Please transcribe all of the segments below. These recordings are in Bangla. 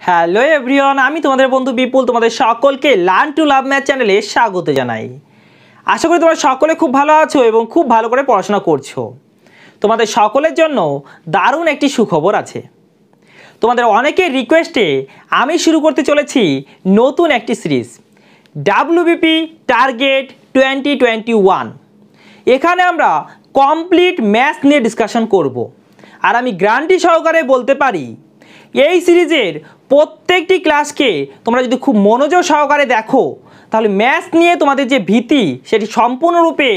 হ্যালো এভরিওয়ান, আমি তোমাদের বন্ধু বিপুল তোমাদের সকলকে লার্ন টু লাভ ম্যাথ চ্যানেলে স্বাগত জানাই। আশা করি তোমরা সকলে খুব ভালো আছো এবং খুব ভালো করে পড়াশোনা করছো। তোমাদের সকলের জন্য দারুণ একটি সুখবর আছে। তোমাদের অনেকের রিকোয়েস্টে আমি শুরু করতে চলেছি নতুন একটি সিরিজ WBP টার্গেট 2021। এখানে আমরা কমপ্লিট ম্যাথস নিয়ে ডিসকাশন করব। আর আমি গ্যারান্টি সহকারে বলতে পারি এই সিরিজের প্রত্যেকটি ক্লাসকে তোমরা যদি খুব মনোযোগ সহকারে দেখো তাহলে ম্যাথস নিয়ে তোমাদের যে ভীতি সেটি সম্পূর্ণরূপে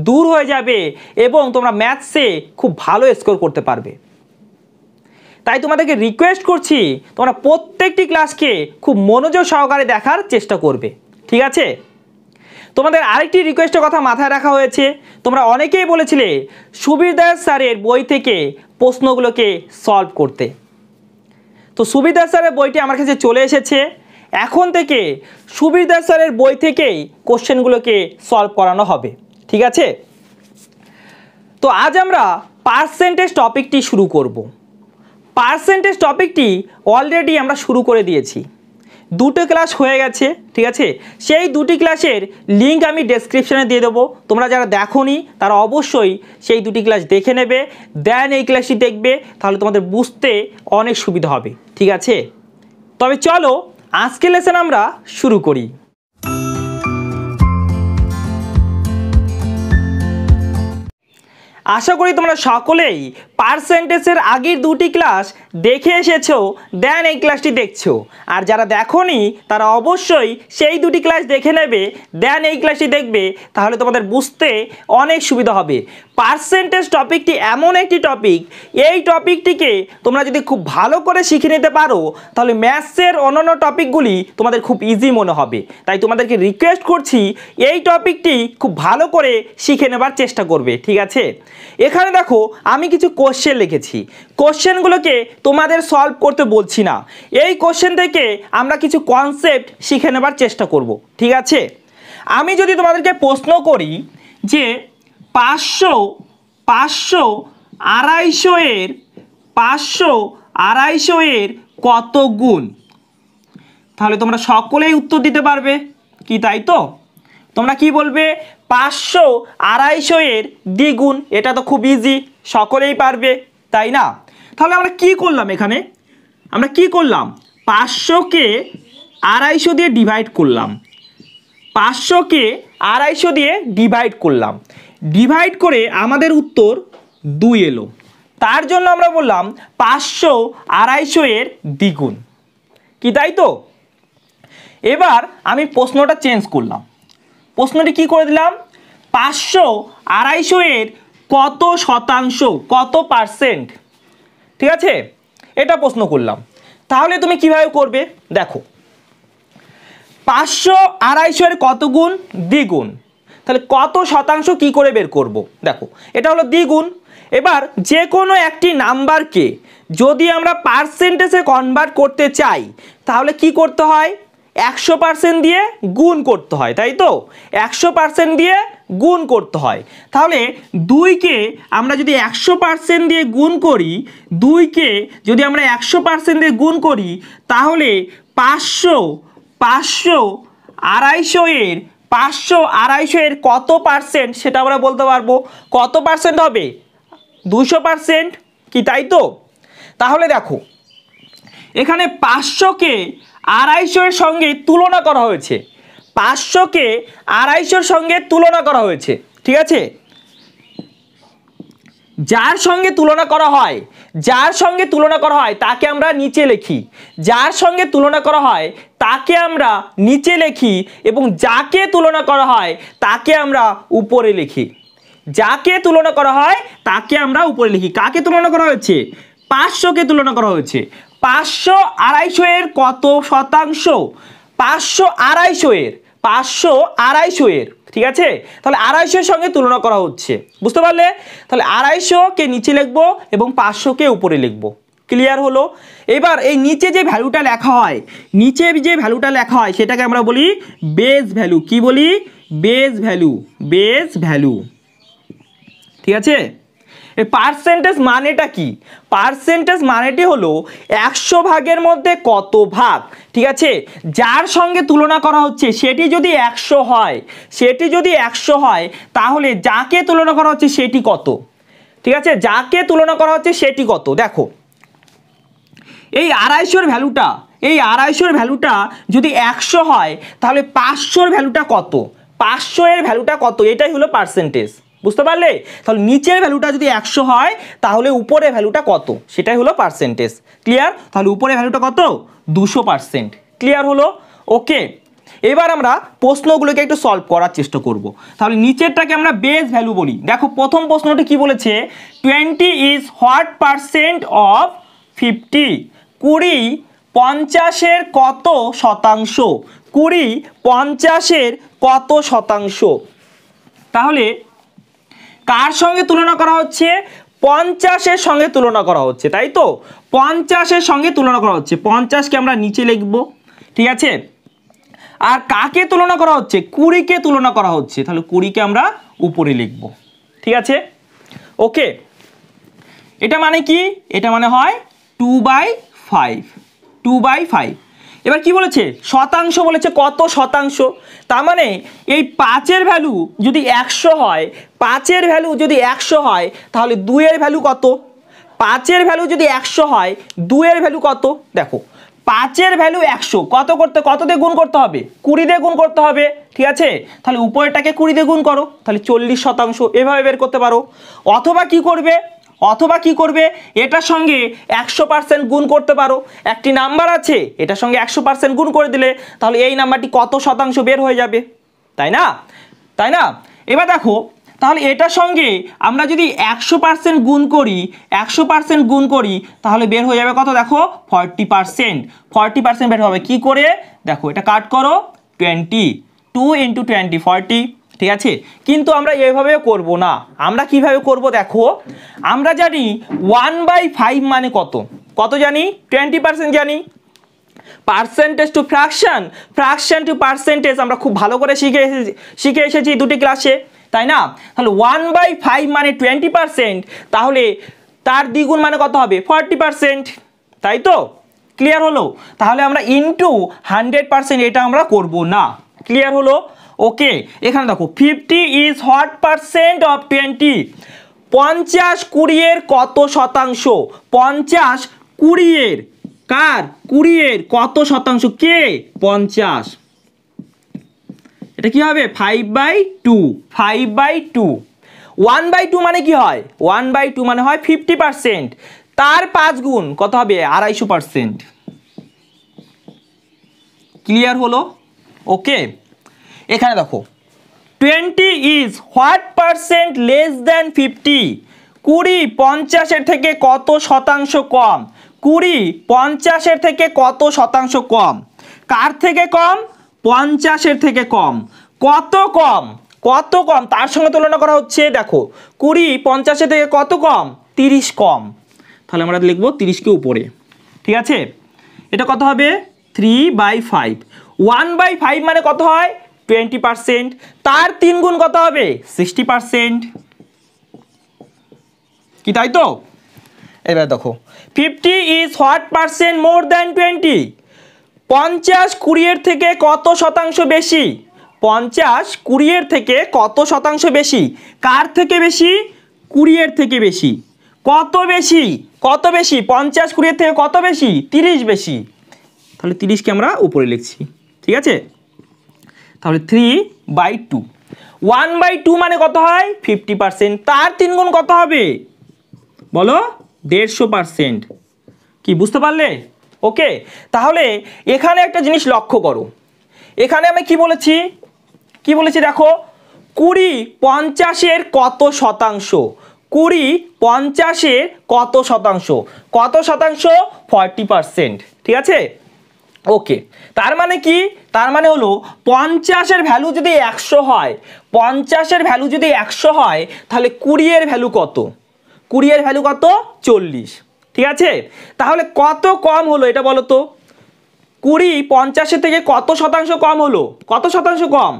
দূর হয়ে যাবে এবং তোমরা ম্যাথসে খুব ভালো স্কোর করতে পারবে। তাই তোমাদেরকে রিকোয়েস্ট করছি তোমরা প্রত্যেকটি ক্লাসকে খুব মনোযোগ সহকারে দেখার চেষ্টা করবে, ঠিক আছে? তোমাদের আরেকটি রিকোয়েস্টের কথা মাথায় রাখা হয়েছে। তোমরা অনেকেই বলেছিলে সুবীর দাস স্যারের বই থেকে প্রশ্নগুলোকে সলভ করতে। তো সুবীর দাস স্যারের বইটি আমার কাছে চলে এসেছে। এখন থেকে সুবীর দাস স্যারের বই থেকেই কোশ্চেনগুলোকে সলভ করানো হবে, ঠিক আছে? তো আজ আমরা পার্সেন্টেজ টপিকটি শুরু করব। পার্সেন্টেজ টপিকটি অলরেডি আমরা শুরু করে দিয়েছি, দুটো ক্লাস হয়ে গেছে, ঠিক আছে? সেই দুটি ক্লাসের লিঙ্ক আমি ডেসক্রিপশানে দিয়ে দেবো। তোমরা যারা দেখোনি তারা অবশ্যই সেই দুটি ক্লাস দেখে নেবে, দেন এই ক্লাসটি দেখবে, তাহলে তোমাদের বুঝতে অনেক সুবিধা হবে, ঠিক আছে? তবে চলো আজকের লেসন আমরা শুরু করি। আশা করি তোমরা সকলেই পার্সেন্টেজের আগের দুটি ক্লাস দেখে এসেছো, দেন এই ক্লাসটি দেখছো। আর যারা দেখোনি তারা অবশ্যই সেই দুটি ক্লাস দেখে নেবে, দেন এই ক্লাসটি দেখবে, তাহলে তোমাদের বুঝতে অনেক সুবিধা হবে। পার্সেন্টেজ টপিকটি এমন একটি টপিক, এই টপিকটিকে তোমরা যদি খুব ভালো করে শিখে নিতে পারো তাহলে ম্যাথসের অন্যান্য টপিকগুলি তোমাদের খুব ইজি মনে হবে। তাই তোমাদেরকে রিকোয়েস্ট করছি এই টপিকটি খুব ভালো করে শিখে নেবার চেষ্টা করবে, ঠিক আছে? এখানে দেখো আমি কিছু কোশ্চেন লিখেছি। কোশ্চেনগুলোকে তোমাদের সলভ করতে বলছি না, এই কোশ্চেন থেকে আমরা কিছু কনসেপ্ট শিখে নেবার চেষ্টা করব, ঠিক আছে? আমি যদি তোমাদেরকে প্রশ্ন করি যে 500 250 এর কত গুণ, তাহলে তোমরা সকলেই উত্তর দিতে পারবে কি, তাই তো? তোমরা কি বলবে? 500 250 এর দ্বিগুণ। এটা তো খুব ইজি, সকলেই পারবে, তাই না? তাহলে আমরা কি করলাম এখানে? আমরা কি করলাম? 500কে 250 দিয়ে ডিভাইড করলাম। 500কে 250 দিয়ে ডিভাইড করলাম, ডিভাইড করে আমাদের উত্তর 2 এলো। তার জন্য আমরা বললাম 500 250 এর দ্বিগুণ, কি তাই তো? এবার আমি প্রশ্নটা চেঞ্জ করলাম। প্রশ্নটি কি করে দিলাম? 500 250 এর কত শতাংশ, কত পার্সেন্ট, ঠিক আছে? এটা প্রশ্ন করলাম। তাহলে তুমি কিভাবে করবে? দেখো 500 250 এর কত গুণ? দ্বিগুণ। তাহলে কত শতাংশ কি করে বের করব? দেখো এটা হলো দ্বিগুণ। এবার যে কোনো একটি নাম্বারকে যদি আমরা পার্সেন্টেজে কনভার্ট করতে চাই তাহলে কি করতে হয়? 100% দিয়ে গুণ করতে হয়, তাই তো? 100% দিয়ে গুণ করতে হয়। তাহলে 2কে আমরা যদি 100% দিয়ে গুণ করি, 2কে যদি আমরা 100% দিয়ে গুণ করি তাহলে 500 250 এর কত পার্সেন্ট সেটা আমরা বলতে পারবো। কত পার্সেন্ট হবে? 200%, কি তাই তো? তাহলে দেখো এখানে 500কে 250 এর সঙ্গে তুলনা করা হয়েছে। 500কে 250 এর সঙ্গে তুলনা করা হয়েছে, ঠিক আছে? যার সঙ্গে তুলনা করা হয়, যার সঙ্গে তুলনা করা হয় তাকে আমরা নিচে লিখি, যার সঙ্গে তুলনা করা হয় তাকে আমরা নিচে লিখি এবং যাকে তুলনা করা হয় তাকে আমরা উপরে লিখি। যাকে তুলনা করা হয় তাকে আমরা উপরে লিখি। কাকে তুলনা করা হয়েছে? 500কে তুলনা করা হয়েছে। 500 250 এর কত শতাংশ? 500 250 এর, ঠিক আছে? তাহলে 250 এর সঙ্গে তুলনা করা হচ্ছে, বুঝতে পারলে? তাহলে 250কে নিচে লিখবো এবং 500কে উপরে লিখবো, ক্লিয়ার হলো? এবার এই নিচে যে ভ্যালুটা লেখা হয়, নিচে যে ভ্যালুটা লেখা হয় সেটাকে আমরা বলি বেস ভ্যালু। কি বলি? বেস ভ্যালু, বেস ভ্যালু, ঠিক আছে? এই পার্সেন্টেজ মানেটা কি? পার্সেন্টেজ মানেটি হলো 100 ভাগের মধ্যে কত ভাগ, ঠিক আছে, যার সঙ্গে তুলনা করা হচ্ছে সেটি যদি 100 হয়, সেটি যদি 100 হয় তাহলে যাকে তুলনা করা হচ্ছে সেটি কত, ঠিক আছে, যাকে তুলনা করা হচ্ছে সেটি কত। দেখো এই 250-র ভ্যালুটা, এই 250-র ভ্যালুটা যদি 100 হয় তাহলে 500-র ভ্যালুটা কত, 500-এর ভ্যালুটা কত, এটাই হলো পার্সেন্টেজ। বুঝতে পারলে? তাহলে নিচের ভ্যালুটা যদি 100 হয় তাহলে উপরের ভ্যালুটা কত, সেটাই হলো পার্সেন্টেজ। ক্লিয়ার? তাহলে উপরের ভ্যালুটা কত? 200%। ক্লিয়ার হলো? ওকে, এবার আমরা প্রশ্নগুলোকে একটু সলভ করার চেষ্টা করব। তাহলে নিচেরটাকে আমরা বেস ভ্যালু বলি। দেখো প্রথম প্রশ্নটি কি বলেছে, 20 ইজ হোয়াট পার্সেন্ট অফ 50? 20 50-এর কত শতাংশ? 20 50-এর কত শতাংশ? তাহলে কার সঙ্গে তুলনা করা হচ্ছে? 50-এর সঙ্গে তুলনা করা হচ্ছে, তাই তো? 50-এর সঙ্গে তুলনা করা হচ্ছে, 50-কে আমরা নিচে লিখব, ঠিক আছে। আর কাকে তুলনা করা হচ্ছে? 20-কে তুলনা করা হচ্ছে, তাহলে 20-কে আমরা উপরে লিখব, ঠিক আছে। ওকে, এটা মানে কি? এটা মানে হয় 2/5, 2/5। এবার কি বলেছে? শতাংশ বলেছে, কত শতাংশ। তার মানে এই 5-এর ভ্যালু যদি 100 হয়, 5-এর ভ্যালু যদি 100 হয় তাহলে 2-এর ভ্যালু কত? 5-এর ভ্যালু যদি 100 হয় 2-এর ভ্যালু কত? দেখো 5-এর ভ্যালু 100, কত দিয়ে গুণ করতে হবে? 20 দিয়ে গুণ করতে হবে, ঠিক আছে। তাহলে উপরেরটাকে 20 দিয়ে গুণ করো, তাহলে 40%। এভাবে বের করতে পারো। অথবা কি করবে, এটার সঙ্গে 100% গুণ করতে পারো। একটি নাম্বার আছে, এটার সঙ্গে 100% গুণ করে দিলে তাহলে এই নাম্বারটি কত শতাংশ বের হয়ে যাবে, তাই না? এবার দেখো, তাহলে এটার সঙ্গে আমরা যদি 100% গুণ করি, 100% গুণ করি তাহলে বের হয়ে যাবে কত? দেখো 40% বের হবে। কি করে? দেখো এটা কাট করো, 20, 2 × 20 40, ঠিক আছে। কিন্তু আমরা এইভাবে করব না, আমরা কিভাবে করব? দেখো আমরা জানি 1/5 মানে কত জানি? 20% জানি। Percentage to fraction, fraction to percentage আমরা খুব ভালো করে শিখে এসেছি দুটি ক্লাসে, তাই না? তাহলে 1/5 মানে 20%, তাহলে তার দ্বিগুণ মানে কত হবে? 40%, তাই তো? ক্লিয়ার হলো? তাহলে আমরা ইনটু 100% এটা আমরা করব না। ক্লিয়ার হলো? ওকে, এখানে দেখো 50 ইজ হোয়াট পার্সেন্ট অফ 20? 50 20-এর কত শতাংশ? 50 20-এর, কার? 20-এর কত শতাংশ? কে? 50। এটা কি হবে? 5/2, 5/2। 1/2 মানে কি হয়? 1/2 মানে হয় 50%, তার 5 গুণ কত হবে? 250%। ক্লিয়ার হলো? ওকে, এখানে দেখো 20 is what percent less than 50? 20 50-এর থেকে কত শতাংশ কম? 20 50-এর থেকে কত শতাংশ কম? কার থেকে কম? 50-এর থেকে কম। কত কম? তার সঙ্গে তুলনা করা হচ্ছে। দেখো 20 50-এর থেকে কত কম? 30 কম। তাহলে আমরা লিখবো 30-কে উপরে, ঠিক আছে। এটা কত হবে? 3/5। 1/5 মানে কত হয়? 20%, তার 3 গুণ কত হবে? 60%, কি তাই তো? এবার দেখো 50 is what percent more than 20? 50 20-এর থেকে কত শতাংশ বেশি? 50 20-এর থেকে কত শতাংশ বেশি? কার থেকে বেশি? 20-এর থেকে বেশি। কত বেশি? 50 20-এর থেকে কত বেশি? 30 বেশি। তাহলে 30-কে আমরা উপরে লিখছি, ঠিক আছে। তাহলে 3/2। 1/2 মানে কত হয়? 50%, তার 3 গুণ কত হবে? বলো, 150%। কি বুঝতে পারলে? ওকে, তাহলে এখানে একটা জিনিস লক্ষ্য করো। এখানে আমি কি বলেছি দেখো, 20 50-এর কত শতাংশ? 20 50-এর কত শতাংশ? 40%, ঠিক আছে। ওকে, তার মানে কি? তার মানে হলো 50-এর ভ্যালু যদি 100 হয়, 50-এর ভ্যালু যদি 100 হয় তাহলে 20-এর ভ্যালু কত? 20-এর ভ্যালু কত? 40, ঠিক আছে। তাহলে কত কম হলো এটা বলো তো? 20 50-এর থেকে কত শতাংশ কম হলো? কত শতাংশ কম?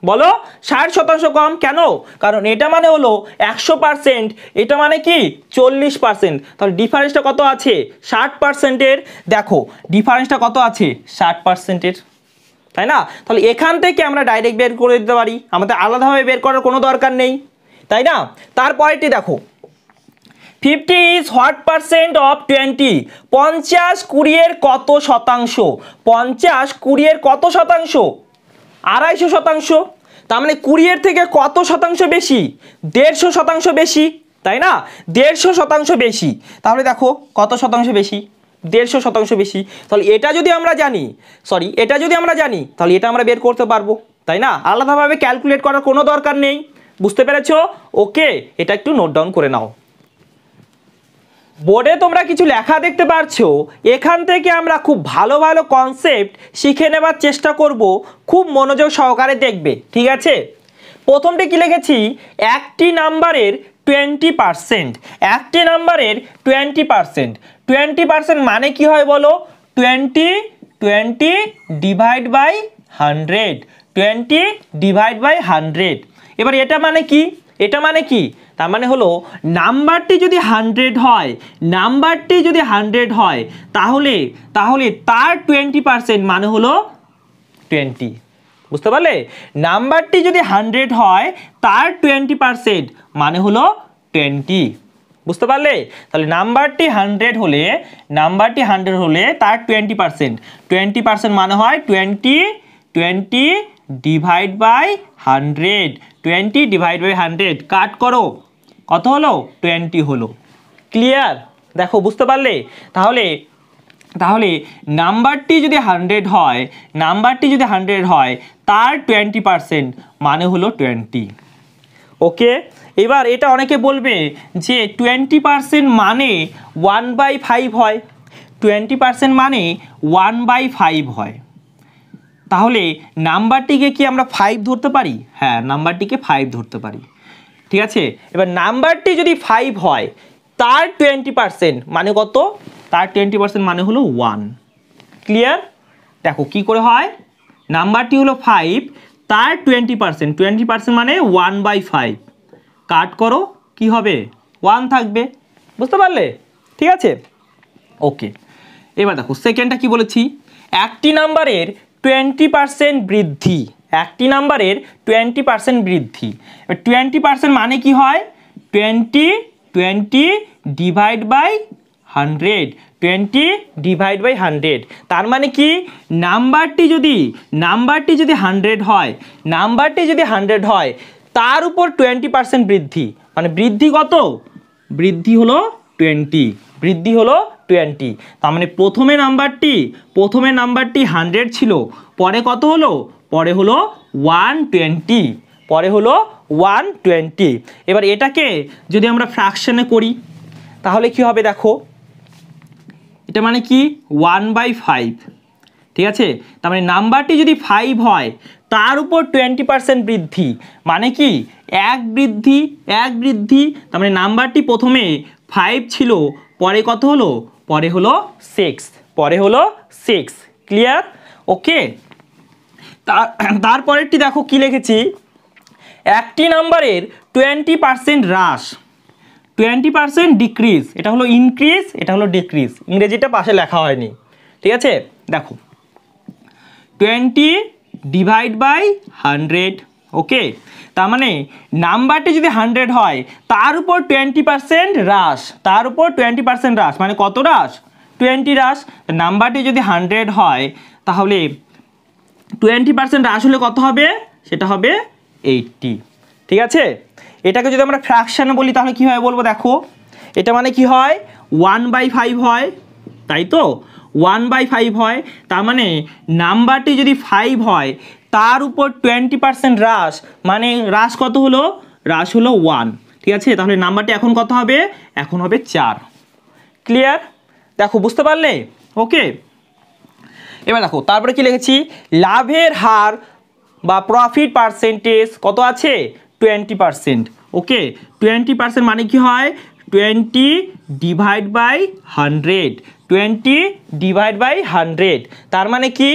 বলো 60% কম কেন? কারণ এটা মানে হলো 100%, এটা মানে কি 40%, তাহলে ডিফারেন্সটা কত আছে 60%-এর। দেখো ডিফারেন্সটা কত আছে 60%-এর, তাই না? তাহলে এখান থেকে আমরা ডাইরেক্ট বের করে দিতে পারি, আমাদের আলাদাভাবে বের করার কোনো দরকার নেই, তাই না? তারপরেরটি দেখো 50 ইজ হোয়াট পার্সেন্ট অফ 20? 50 20-এর কত শতাংশ? 50 20-এর কত শতাংশ? 250%। তার মানে 20-এর থেকে কত শতাংশ বেশি? 150% বেশি, তাই না? 150% বেশি। তাহলে দেখো কত শতাংশ বেশি? 150% বেশি। তাহলে এটা যদি আমরা জানি, তাহলে এটা আমরা বের করতে পারবো, তাই না? আলাদাভাবে ক্যালকুলেট করার কোনো দরকার নেই। বুঝতে পেরেছো? ওকে, এটা একটু নোট ডাউন করে নাও। বোর্ডে তোমরা কিছু লেখা দেখতে পারছো, এখান থেকে আমরা খুব ভালো ভালো কনসেপ্ট শিখে নেবার চেষ্টা করব, খুব মনোযোগ সহকারে দেখবে, ঠিক আছে? প্রথমটি কি লিখেছি? একটি নাম্বারের 20%, একটি নাম্বারের 20%। 20% মানে কি হয় বলো? 20 ডিভাইড বাই 100, 20 ডিভাইড বাই 100। এবার এটা মানে কি? এটা মানে কি? তার মানে হলো নাম্বারটি যদি 100 হয়, নাম্বারটি যদি 100 হয়, তাহলে তার 20% মানে হলো 20। বুঝতে পারলে? নাম্বারটি যদি 100 হয়, তার 20% মানে হলো 20। বুঝতে পারলে? তাহলে নাম্বারটি 100 হলে তার 20% মানে হয় 20 ডিভাইড বাই 100, 20 ডিভাইড বাই 100 কাট করো, কত হলো? 20 হলো। ক্লিয়ার? দেখো বুঝতে পারলে? তাহলে নাম্বারটি যদি 100 হয়, তার 20% মানে হলো 20। ওকে, এবার এটা অনেকে বলবে যে 20% মানে 1/5 হয়, 20% মানে 1/5 হয়। তাহলে নাম্বারটিকে কি আমরা 5 ধরতে পারি? হ্যাঁ, নাম্বারটিকে 5 ধরতে পারি, ঠিক আছে? এবার নাম্বারটি যদি 5 হয়, তার 20% মানে কত? তার 20% মানে হলো 1। ক্লিয়ার? দেখো কি করে হয়, নাম্বারটি হলো 5, তার 20% মানে 1/5, কাট করো, কি হবে? 1 থাকবে। বুঝতে পারলে? ঠিক আছে, ওকে। এবার দেখো সেকেন্ডটা কি বলেছি? একটি নাম্বারের 20% বৃদ্ধি, একটি নাম্বারের 20% বৃদ্ধি। 20% মানে কি হয়? 20 ডিভাইড বাই 100, 20 ডিভাইড বাই 100। তার মানে কি? নাম্বারটি যদি 100 হয়, তার উপর 20% বৃদ্ধি, মানে বৃদ্ধি কত? বৃদ্ধি হলো 20, বৃদ্ধি হলো 20। তার মানে প্রথমে নাম্বারটি 100 ছিল, পরে কত হলো? পরে হলো 120, পরে হলো 120। এবার এটাকে যদি আমরা ফ্র্যাকশনে করি, তাহলে কি হবে? দেখো এটা মানে কি? 1/5, ঠিক আছে? তার মানে নাম্বারটি যদি 5 হয়, তার উপর 20% বৃদ্ধি, মানে কি? এক বৃদ্ধি। তার মানে নাম্বারটি প্রথমে 5 ছিল, পরে কত হলো? পরে হলো 6, ক্লিয়ার? ওকে, তারপরেরটি দেখো কি লিখেছি? একটি নাম্বারের 20% হ্রাস, 20% ডিক্রিজ, এটা হলো ইনক্রিজ, এটা হলো ডিক্রিজ। ইংরেজিটা পাশে লেখা হয়নি, ঠিক আছে? দেখো 20 ডিভাইড বাই 100, ওকে। তার মানে নাম্বারটি যদি 100 হয়, তার উপর 20% হ্রাস, মানে কত হ্রাস? 20 হ্রাস। নাম্বারটি যদি 100 হয়, তাহলে 20% হ্রাস হলে কত হবে? সেটা হবে 80, ঠিক আছে? এটাকে যদি আমরা ফ্র্যাকশনে বলি, তাহলে কীভাবে বলবো? দেখো এটা মানে কি হয়? 1/5 হয়, তাই তো? 1/5 হয়। তার মানে নাম্বারটি যদি 5 হয়, তার উপর 20% হ্রাস, মানে হ্রাস কত হলো? হ্রাস হলো 1, ঠিক আছে? তাহলে নাম্বারটি এখন কত হবে? এখন হবে 4। ক্লিয়ার? দেখো বুঝতে পারলে? ওকে, এবার দেখো তারপরে কি লিখেছি? লাভের হার বা প্রফিট পার্সেন্টেজ কত আছে? 20%, ওকে। 20% মানে কি হয়? 20 ডিভাইড বাই 100, 20 ডিভাইড বাই 100। তার মানে কি?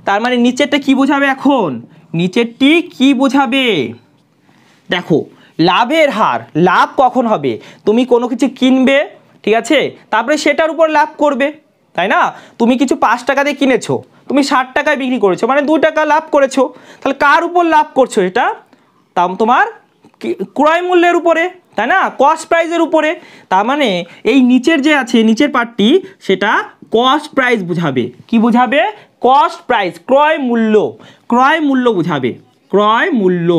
তার মানে নিচেরটা কি বোঝাবে এখন? নিচেরটি কি বোঝাবে? দেখো লাভের হার, লাভ কখন হবে? তুমি কোনো কিছু কিনবে, ঠিক আছে, তারপরে সেটার উপর লাভ করবে, তাই না? তুমি কিছু 5 টাকা দিয়ে কিনেছো, তুমি 60 টাকায় বিক্রি করেছো, মানে 2 টাকা লাভ করেছো। তাহলে কার উপর লাভ করছো? এটা তোমার ক্রয় মূল্যের উপরে, তাই না? কস্ট প্রাইসের উপরে। তার মানে এই নিচের যে আছে, নিচের পার্টটি, সেটা কস্ট প্রাইস বোঝাবে। কি বোঝাবে? কস্ট প্রাইস, ক্রয় মূল্য, ক্রয় মূল্য বোঝাবে, ক্রয় মূল্য।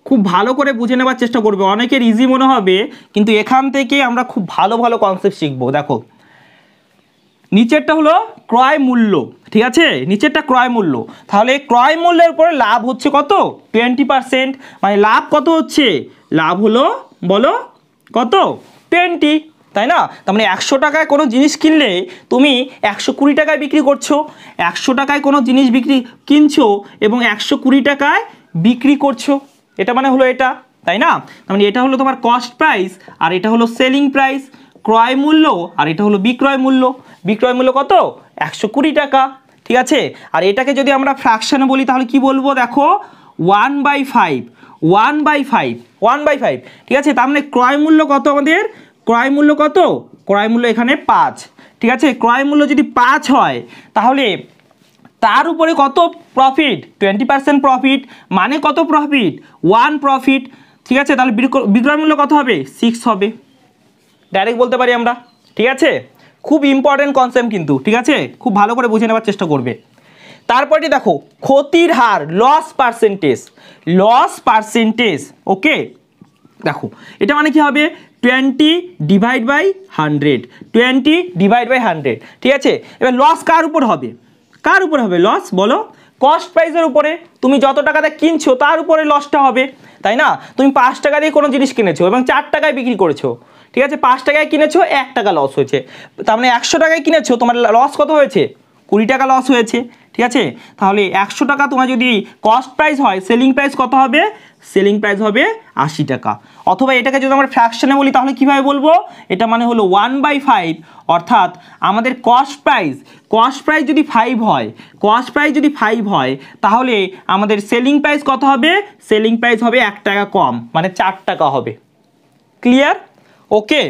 খুব ভালো করে বুঝে নেওয়ার চেষ্টা করবে, অনেকের ইজি মনে হবে, কিন্তু এখান থেকে আমরা খুব ভালো ভালো কনসেপ্ট শিখবো। দেখো নিচেরটা হলো ক্রয় মূল্য, ঠিক আছে, নিচেরটা ক্রয় মূল্য। তাহলে ক্রয় মূল্যের উপরে লাভ হচ্ছে কত? 20%। মানে লাভ কত হচ্ছে? লাভ হলো, বলো কত? 20, তাই না? তার মানে 100 টাকায় কোনো জিনিস কিনলে তুমি 120 টাকায় বিক্রি করছো। 100 টাকায় কোনো জিনিস কিনছো এবং 120 টাকায় বিক্রি করছো, এটা মানে হলো এটা, তাই না? তার মানে এটা হলো তোমার কস্ট প্রাইস, আর এটা হলো সেলিং প্রাইস, ক্রয় মূল্য, আর এটা হলো বিক্রয় মূল্য। বিক্রয় মূল্য কত? 120 টাকা, ঠিক আছে। আর এটাকে যদি আমরা ফ্র্যাকশনে বলি তাহলে কি বলবো? দেখো 1/5, 1/5, 1/5, ঠিক আছে। তার মানে ক্রয় মূল্য কত আমাদের? ক্রয় মূল্য কত? ক্রয় মূল্য এখানে 5, ঠিক আছে। ক্রয় মূল্য যদি 5 হয় তাহলে তার উপরে কত প্রফিট? 20% প্রফিট। মানে কত প্রফিট? 1 প্রফিট, ঠিক আছে। তাহলে বিক্রয় মূল্য কত হবে? 6 হবে, ডাইরেক্ট বলতে পারি আমরা, ঠিক আছে। খুব ইম্পর্টেন্ট কনসেপ্ট কিন্তু, ঠিক আছে, খুব ভালো করে বুঝে নেওয়ার চেষ্টা করবে। তারপরে দেখো ক্ষতির হার, লস পার্সেন্টেজ, লস পার্সেন্টেজ, ওকে। দেখো এটা মানে কি হবে? 20/100, 20/100, ঠিক আছে। এবার লস কার উপর হবে? কার উপরে হবে লস? বলো। কস্ট প্রাইসের উপরে। তুমি যত টাকাতে কিনছো তার উপরে লসটা হবে, তাই না? তুমি 5 টাকা দিয়ে কোনো জিনিস কিনেছো এবং 4 টাকায় বিক্রি করেছো, ঠিক আছে। 5 টাকায় কিনেছো, 1 টাকা লস হয়েছে। তার মানে 100 টাকায় কিনেছো, তোমার লস কত হয়েছে? 20 টাকা লস হয়েছে, ঠিক আছে। তাহলে 100 টাকা তোমার যদি কস্ট প্রাইস হয়, সেলিং প্রাইস কত হবে? সেলিং প্রাইস হবে 80 টাকা। অথবা এটাকে যদি আমরা ফ্র্যাকশনে বলি তাহলে কীভাবে বলবো? এটা মানে হলো 1/5, অর্থাৎ আমাদের কস্ট প্রাইস যদি 5 হয়, কস্ট প্রাইস যদি 5 হয় তাহলে আমাদের সেলিং প্রাইস কত হবে? সেলিং প্রাইস হবে 1 টাকা কম, মানে 4 টাকা হবে। ক্লিয়ার? ওকে।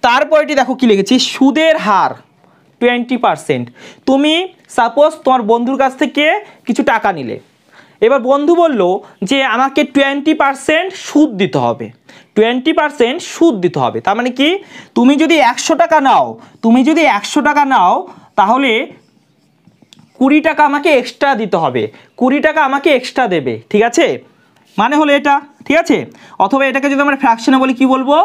তারপরটি দেখো কি লিখেছি, সুদের হার 20%। তুমি সাপোজ তোমার বন্ধুর কাছ থেকে কিছু টাকা নিলে, এবার বন্ধু বলল যে আমাকে 20% সুদ দিতে হবে, 20% সুদ দিতে হবে। তার মানে কি? তুমি যদি 100 টাকা নাও, তুমি যদি 100 টাকা নাও তাহলে 20 টাকা আমাকে এক্সট্রা দিতে হবে, 20 টাকা আমাকে এক্সট্রা দেবে, ঠিক আছে। মানে হলো এটা, ঠিক আছে। অথবা এটাকে যদি আমরা ফ্র্যাকশনে বলি কি বলবো?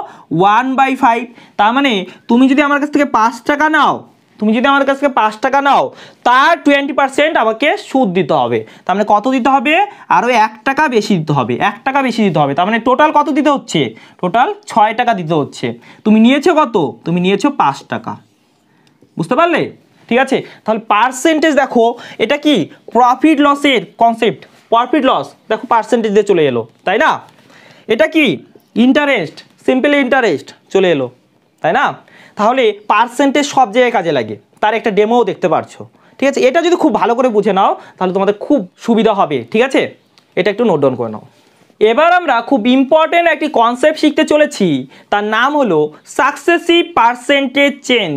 1/5। তার মানে তুমি যদি আমার কাছ থেকে 5 টাকা নাও, তুমি যদি আমার কাছ থেকে 5 টাকা নাও, তার 20% আমাকে সুদ দিতে হবে। তার মানে কত দিতে হবে? আরও 1 টাকা বেশি দিতে হবে, 1 টাকা বেশি দিতে হবে। তার মানে টোটাল কত দিতে হচ্ছে? টোটাল 6 টাকা দিতে হচ্ছে। তুমি নিয়েছো কত? তুমি নিয়েছো 5 টাকা। বুঝতে পারলে? ঠিক আছে। তাহলে পার্সেন্টেজ দেখো, এটা কি প্রফিট লসের কনসেপ্ট। প্রফিট লস দেখো পার্সেন্টেজ দিয়ে চলে এলো, তাই না? এটা কি ইন্টারেস্ট, সিম্পল ইন্টারেস্ট চলে এলো, তাই না? তাহলে পার্সেন্টেজ সব জায়গায় কাজে লাগে, তার একটা ডেমোও দেখতে পারছো, ঠিক আছে। এটা যদি খুব ভালো করে বুঝে নাও তাহলে তোমাদের খুব সুবিধা হবে, ঠিক আছে। এটা একটু নোট ডাউন করে নাও। এবার আমরা খুব ইম্পর্টেন্ট একটি কনসেপ্ট শিখতে চলেছি, তার নাম হলো সাকসেসিভ পার্সেন্টেজ চেঞ্জ,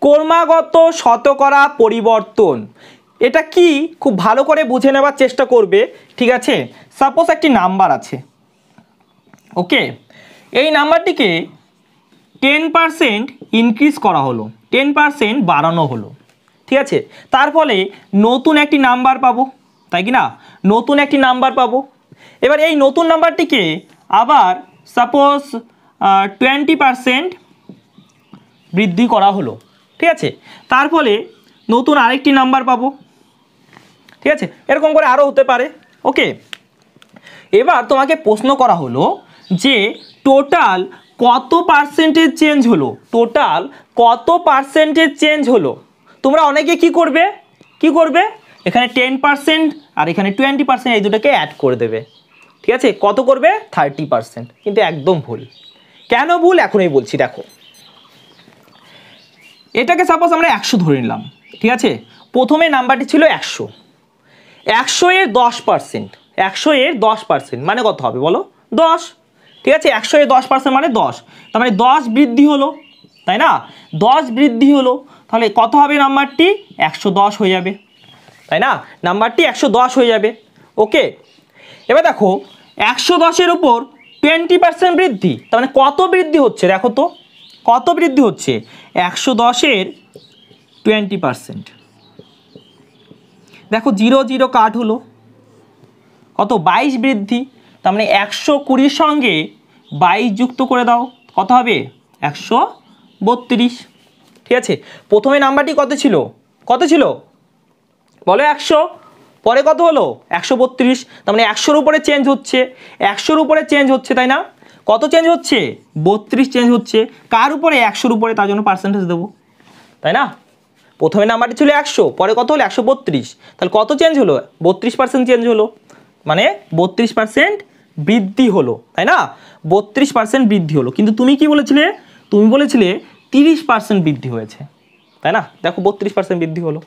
ক্রমাগত শতকরা পরিবর্তন। এটা কি খুব ভালো করে বুঝে নেওয়ার চেষ্টা করবে, ঠিক আছে। সাপোজ একটি নাম্বার আছে, ওকে, এই নাম্বারটিকে 10% ইনক্রিজ করা হলো, 10% বাড়ানো হলো, ঠিক আছে। তার ফলে নতুন একটি নাম্বার পাবো, তাই কি না? নতুন একটি নাম্বার পাবো। এবার এই নতুন নাম্বারটিকে আবার সাপোজ 20% বৃদ্ধি করা হলো, ঠিক আছে। তার ফলে নতুন আরেকটি নাম্বার পাবো, ঠিক আছে। এরকম করে আরও হতে পারে, ওকে। এবার তোমাকে প্রশ্ন করা হলো যে টোটাল কত পার্সেন্টেজ চেঞ্জ হলো, টোটাল কত পার্সেন্টেজ চেঞ্জ হলো। তোমরা অনেকে কি করবে এখানে 10% আর এখানে 20% এই দুটোকে অ্যাড করে দেবে, ঠিক আছে। কত করবে? 30%। কিন্তু একদম ভুল। কেন ভুল এখনই বলছি। দেখো এটাকে সাপোজ আমরা 100 ধরে নিলাম, ঠিক আছে। প্রথমে নাম্বারটি ছিল 100, 100 এর 10%, 100 এর 10% মানে কত হবে বলো? 10। ঠিক আছে, 100 এর 10% মানে 10, তার মানে 10 বৃদ্ধি হলো, তাই না? 10 বৃদ্ধি হলো, তাহলে কত হবে নাম্বারটি? 110 হয়ে যাবে, তাই না? নাম্বারটি 110 হয়ে যাবে। ওকে, এবার দেখো 110-এর উপর 20% বৃদ্ধি, তার মানে কত বৃদ্ধি হচ্ছে দেখো তো, কত বৃদ্ধি হচ্ছে? 110-এর 20%, দেখো 0 0 কাট হলো, কত? 22 বৃদ্ধি, তার মানে 120-র সঙ্গে 22 যুক্ত করে দাও, কত হবে? 132। ঠিক আছে, প্রথমে নাম্বারটি কত ছিল? কত ছিল বলো? 100, পরে কত হলো? 132, তার মানে 100-র উপরে চেঞ্জ হচ্ছে, 100-র উপরে চেঞ্জ হচ্ছে, তাই না? কত চেঞ্জ হচ্ছে? 32 চেঞ্জ হচ্ছে, কার উপরে? 100-র উপরে, তার জন্য পার্সেন্টেজ দেবো, তাই না? প্রথমে নাম্বারটি ছিল 100, পরে কত হলো? 132, তাহলে কত চেঞ্জ হলো? 32% চেঞ্জ হলো, মানে 32% বৃদ্ধি হলো, তাই না? 32% বৃদ্ধি হলো, কিন্তু তুমি কি বলেছিলে? তুমি বলেছিলে 30% বৃদ্ধি হয়েছে, তাই না? দেখো 32% বৃদ্ধি হলো।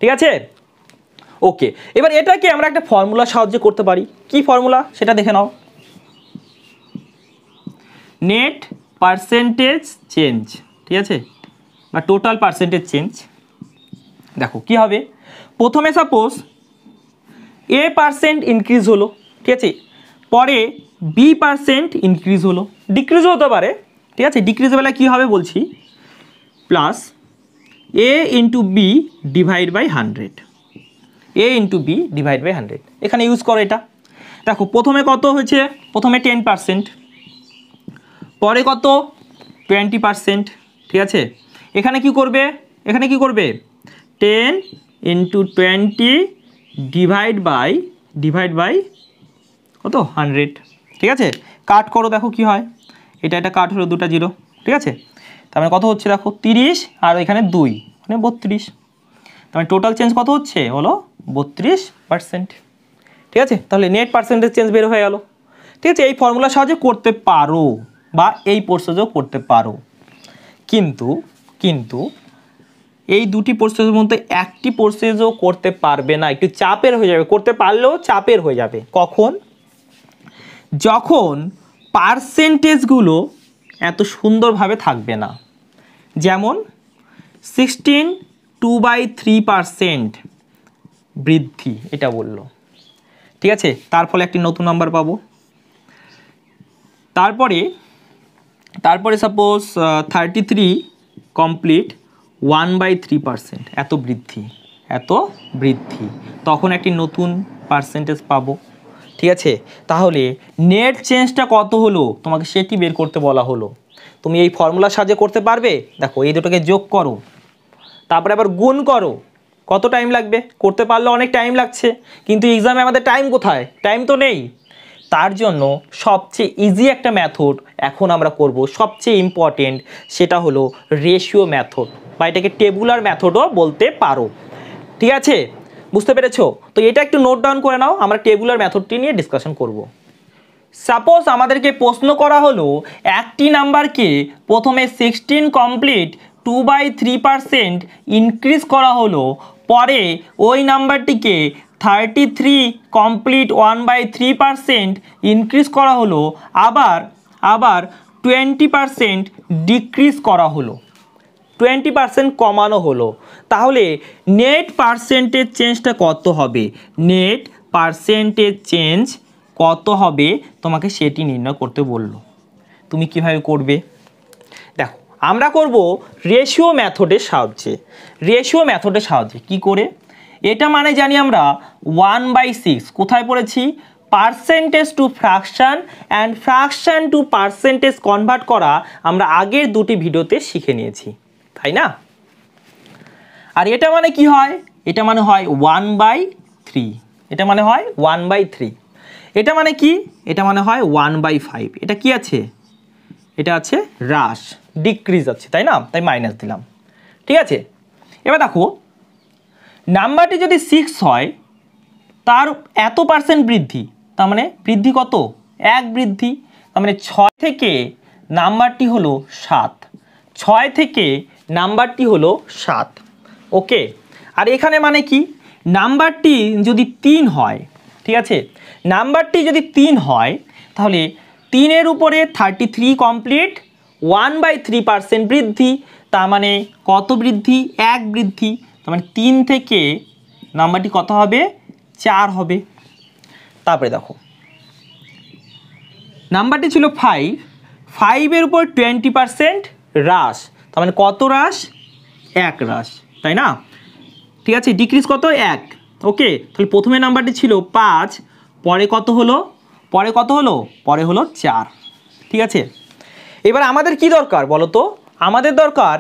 ঠিক আছে, ওকে, এবার এটাকে আমরা একটা ফর্মুলার সাহায্যে করতে পারি। কি ফর্মুলা সেটা দেখে নাও। নেট পার্সেন্টেজ চেঞ্জ, ঠিক আছে, বা টোটাল পার্সেন্টেজ চেঞ্জ। দেখো কি হবে, প্রথমে সাপোজ A% ইনক্রিজ হলো, ঠিক আছে, পরে B% ইনক্রিজ হলো, ডিক্রিজও হতে পারে, ঠিক আছে, ডিক্রিজ বেলা কী হবে বলছি, plus A into B divide by 100, A into B divide by 100, এখানে ইউজ করো এটা। দেখো প্রথমে কত হয়েছে? প্রথমে 10%, পরে কত? 20%, ঠিক আছে, এখানে কি করবে? এখানে কি করবে? 10 ইন্টু 20 ডিভাইড বাই কত? 100, ঠিক আছে, কাট করো, দেখো কি হয়, এটা কাট হলো, দুটা 0, ঠিক আছে, তার মানে কত হচ্ছে দেখো 30, আর এখানে 2 মানে 32, তার মানে টোটাল চেঞ্জ কত হচ্ছে হলো? 32%, ঠিক আছে, তাহলে নেট পার্সেন্টেজ চেঞ্জ বের হয়ে গেল। ঠিক আছে, এই ফর্মুলার সাহায্যে করতে পারো বা এই প্রসেসও করতে পারো, কিন্তু এই দুটি প্রসেসের মধ্যে একটি প্রসেসও করতে পারবে না, একটু চাপের হয়ে যাবে, করতে পারলেও চাপের হয়ে যাবে। কখন? যখন পার্সেন্টেজগুলো এত সুন্দরভাবে থাকবে না, যেমন 16 2/3% বৃদ্ধি, এটা বললো, ঠিক আছে, তার ফলে একটি নতুন নাম্বার পাবো। তারপরে সাপোজ 33 কমপ্লিট 1/3%, এত বৃদ্ধি, তখন একটি নতুন পার্সেন্টেজ পাবো। ঠিক আছে, তাহলে নেট চেঞ্জটা কত হলো তোমাকে সেটি বের করতে বলা হলো। তুমি এই ফর্মুলার সাহায্যে করতে পারবে? দেখো এই দুটোকে যোগ করো, তারপরে আবার গুণ করো, কত টাইম লাগবে? করতে পারলে অনেক টাইম লাগছে, কিন্তু এক্সামে আমাদের টাইম কোথায়? টাইম তো নেই। তার জন্য সবচেয়ে ইজি একটা মেথড এখন আমরা করব, সবচেয়ে ইম্পর্টেন্ট, সেটা হলো রেশিও মেথড, বা এটাকে টেবুলার মেথডও বলতে পারো। ঠিক আছে, বুঝতে পেরেছো? তো এটা একটু নোট ডাউন করে নাও, আমরা টেবুলার মেথডটি নিয়ে ডিসকাশন করব। সাপোজ আমাদেরকে প্রশ্ন করা হলো একটি নাম্বারকে প্রথমে 16 কমপ্লিট 2/3% ইনক্রিজ করা হলো, পরে ওই নাম্বারটিকে 33 কমপ্লিট 1/3% ইনক্রিজ করা হলো, আবার 20% ডিক্রিজ করা হলো, 20% কমানো হলো, তাহলে নেট পার্সেন্টেজ চেঞ্জটা কত হবে? নেট পার্সেন্টেজ চেঞ্জ কত হবে তোমাকে সেটি নির্ণয় করতে বললো। তুমি কিভাবে করবে? দেখো আমরা করব রেশিও মেথডের সাহায্যে। কি করে? এটা মানে জানি আমরা 1/6, কোথায় পড়েছি? Percentage to fraction and fraction to percentage convert করা আমরা আগের দুটি ভিডিওতে শিখে নিয়েছি, তাই না? আর এটা মানে কি হয়? এটা মানে হয় 1/3, এটা মানে হয় 1/3, এটা মানে কি? এটা মানে হয় 1/5, এটা কি আছে? এটা আছে হ্রাস, ডিক্রিজ আছে, তাই না? তাই মাইনাস দিলাম। ঠিক আছে, এবার দেখো নাম্বারটি যদি 6 হয়, তার এত পার্সেন্ট বৃদ্ধি, তার মানে বৃদ্ধি কত? 1 বৃদ্ধি, তার মানে 6 থেকে নাম্বারটি হলো 7, 6 থেকে নাম্বারটি হলো 7। ওকে, আর এখানে মানে কি? নাম্বারটি যদি 3 হয়, ঠিক আছে, নাম্বারটি যদি 3 হয় তাহলে 3-এর উপরে 33 কমপ্লিট 1/3% বৃদ্ধি, তার মানে কত বৃদ্ধি? 1 বৃদ্ধি, তার মানে 3 থেকে নাম্বারটি কত হবে? 4 হবে। তারপরে দেখো নাম্বারটি ছিল 5, 5-এর উপর 20% হ্রাস, তার মানে কত হ্রাস? 1 হ্রাস, তাই না? ঠিক আছে, ডিক্রিজ কত? 1। ওকে, তাহলে প্রথমে নাম্বারটি ছিল 5, পরে কত হলো? পরে কত হলো? পরে হলো 4। ঠিক আছে, এবার আমাদের কি দরকার বলো তো? আমাদের দরকার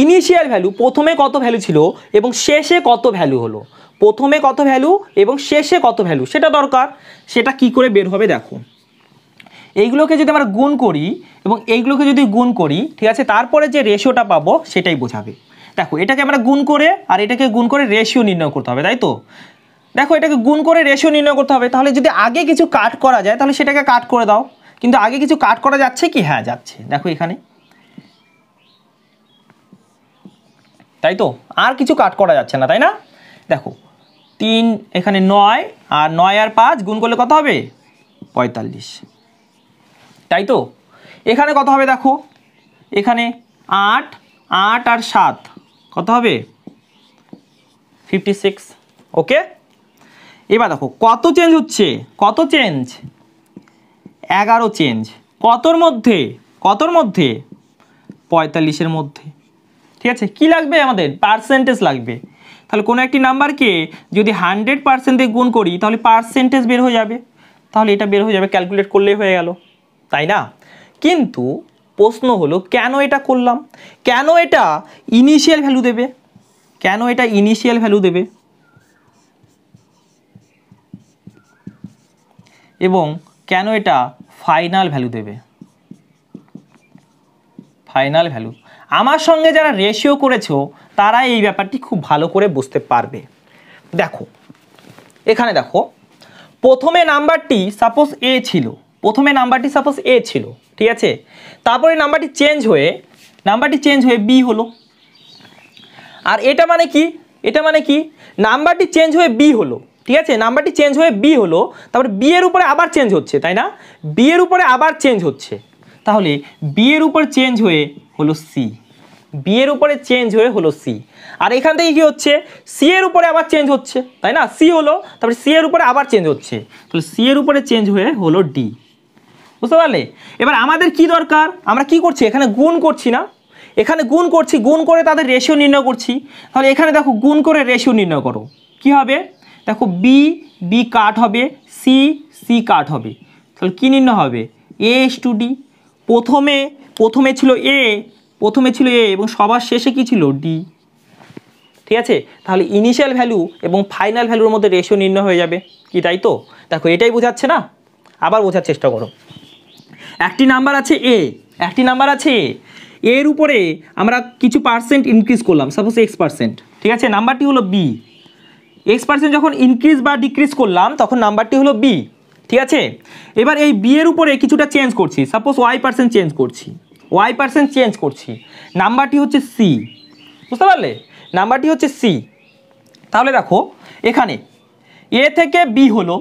ইনিশিয়াল ভ্যালু, প্রথমে কত ভ্যালু ছিল এবং শেষে কত ভ্যালু হলো, প্রথমে কত ভ্যালু এবং শেষে কত ভ্যালু, সেটা দরকার। সেটা কি করে বের হবে দেখো, এইগুলোকে যদি আমরা গুণ করি এবং এইগুলোকে যদি গুণ করি, ঠিক আছে, তারপরে যে রেশিওটা পাবো সেটাই বোঝাবে। দেখো এটাকে আমরা গুণ করে আর এটাকে গুণ করে রেশিও নির্ণয় করতে হবে, তাই তো? দেখো এটাকে গুণ করে রেশিও নির্ণয় করতে হবে, তাহলে যদি আগে কিছু কাট করা যায় তাহলে সেটাকে কাট করে দাও। কিন্তু আগে কিছু কাট করা যাচ্ছে কি? হ্যাঁ যাচ্ছে, দেখো এখানে, তাই তো? আর কিছু কাট করা যাচ্ছে না, তাই না? দেখো 3 এখানে 9, আর 9 আর 5 গুণ করলে কত হবে? 45, তাই তো? এখানে কত হবে দেখো, এখানে 8, 8 আর 7 কত হবে? 56। ওকে, এবার দেখো কত চেঞ্জ হচ্ছে, কত চেঞ্জ? 11 চেঞ্জ, কতর মধ্যে? কতর মধ্যে? 45-এর মধ্যে। ঠিক আছে, কি লাগবে আমাদের? পার্সেন্টেজ লাগবে। তাহলে কোনো একটি নাম্বারকে যদি 100% দিয়ে গুণ করি তাহলে পার্সেন্টেজ বের হয়ে যাবে, তাহলে এটা বের হয়ে যাবে, ক্যালকুলেট করলেই হয়ে গেল, তাই না? কিন্তু প্রশ্ন হলো কেন এটা করলাম? কেন এটা ইনিশিয়াল ভ্যালু দেবে? কেন এটা ইনিশিয়াল ভ্যালু দেবে এবং কেন এটা ফাইনাল ভ্যালু দেবে? ফাইনাল ভ্যালু আমার সঙ্গে যারা রেশিও করেছো তারা এই ব্যাপারটি খুব ভালো করে বুঝতে পারবে। দেখো এখানে দেখো, প্রথমে নাম্বারটি সাপোজ এ ছিল, প্রথমে নাম্বারটি সাপোজ এ ছিল, ঠিক আছে, তারপরে নাম্বারটি চেঞ্জ হয়ে বি হলো। আর এটা মানে কি? এটা মানে কি? নাম্বারটি চেঞ্জ হয়ে বি হলো, ঠিক আছে, নাম্বারটি চেঞ্জ হয়ে বি হলো, তারপরে বি এর উপরে আবার চেঞ্জ হচ্ছে, তাই না? বি এর উপরে আবার চেঞ্জ হচ্ছে, তাহলে বি এর উপর চেঞ্জ হয়ে হলো সি, বি এর উপরে চেঞ্জ হয়ে হলো সি। আর এখান থেকে কি হচ্ছে? সি এর উপরে আবার চেঞ্জ হচ্ছে, তাই না? সি হলো, তারপরে সি এর উপরে আবার চেঞ্জ হচ্ছে, তাহলে সি এর উপরে চেঞ্জ হয়ে হলো ডি। বুঝতে পারলে? এবার আমাদের কি দরকার? আমরা কি করছি? এখানে গুণ করছি না, এখানে গুণ করছি, গুণ করে তাদের রেশিও নির্ণয় করছি। তাহলে এখানে দেখো গুণ করে রেশিও নির্ণয় করো, কি হবে? দেখো বি বি কাট হবে, সি সি কাট হবে, তাহলে কি নির্ণয় হবে? A/D। প্রথমে ছিল এ, প্রথমে ছিল এ এবং সবার শেষে কি ছিল? ডি। ঠিক আছে, তাহলে ইনিশিয়াল ভ্যালু এবং ফাইনাল ভ্যালুর মধ্যে রেশিও নির্ণয় হয়ে যাবে, কি তাই তো? দেখো এটাই বোঝাচ্ছে না, আবার বোঝার চেষ্টা করো। একটি নাম্বার আছে এ, একটি নাম্বার আছে এ, এর উপরে আমরা কিছু পার্সেন্ট ইনক্রিজ করলাম, সাপোজ X%, ঠিক আছে, নাম্বারটি হলো বি। X% যখন ইনক্রিজ বা ডিক্রিজ করলাম তখন নাম্বারটি হলো বি, ঠিক আছে। এবার এই বি এর উপরে কিছুটা চেঞ্জ করছি, সাপোজ Y% চেঞ্জ করছি, Y% চেঞ্জ করছি, নাম্বারটি হচ্ছে সি। বুঝতে পারলে? নাম্বারটি হচ্ছে সি। তাহলে দেখো এখানে এ থেকে বি হলো,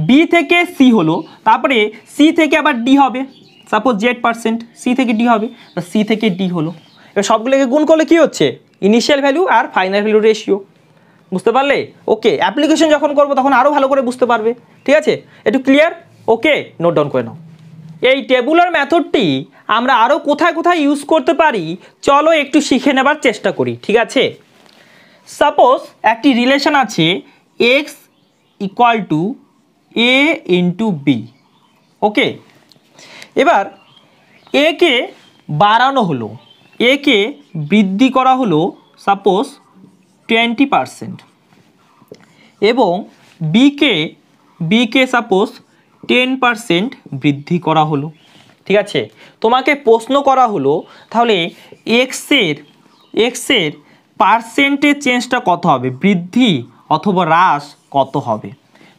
বি থেকে সি হলো, তারপরে সি থেকে আবার ডি হবে, সাপোজ Z%, সি থেকে ডি হবে, বা সি থেকে ডি হলো। এবার সবগুলোকে গুণ করলে কি হচ্ছে? ইনিশিয়াল ভ্যালু আর ফাইনাল ভ্যালু রেশিও। বুঝতে পারলে? ওকে, অ্যাপ্লিকেশন যখন করবো তখন আরও ভালো করে বুঝতে পারবে, ঠিক আছে? একটু ক্লিয়ার? ওকে, নোট ডাউন করে নাও। এই টেবুলার মেথডটি আমরা আরও কোথায় কোথায় ইউজ করতে পারি চলো একটু শিখে নেবার চেষ্টা করি, ঠিক আছে? সাপোজ একটি রিলেশন আছে x = a × b, ওকে। এবার এ কে বাড়ানো হলো, এ কে বৃদ্ধি করা হলো সাপোজ 20% এবং বি কে সাপোজ 10% বৃদ্ধি করা হলো, ঠিক আছে। তোমাকে প্রশ্ন করা হলো তাহলে এক্সের পার্সেন্টেজ চেঞ্জটা কত হবে, বৃদ্ধি অথবা হ্রাস কত হবে,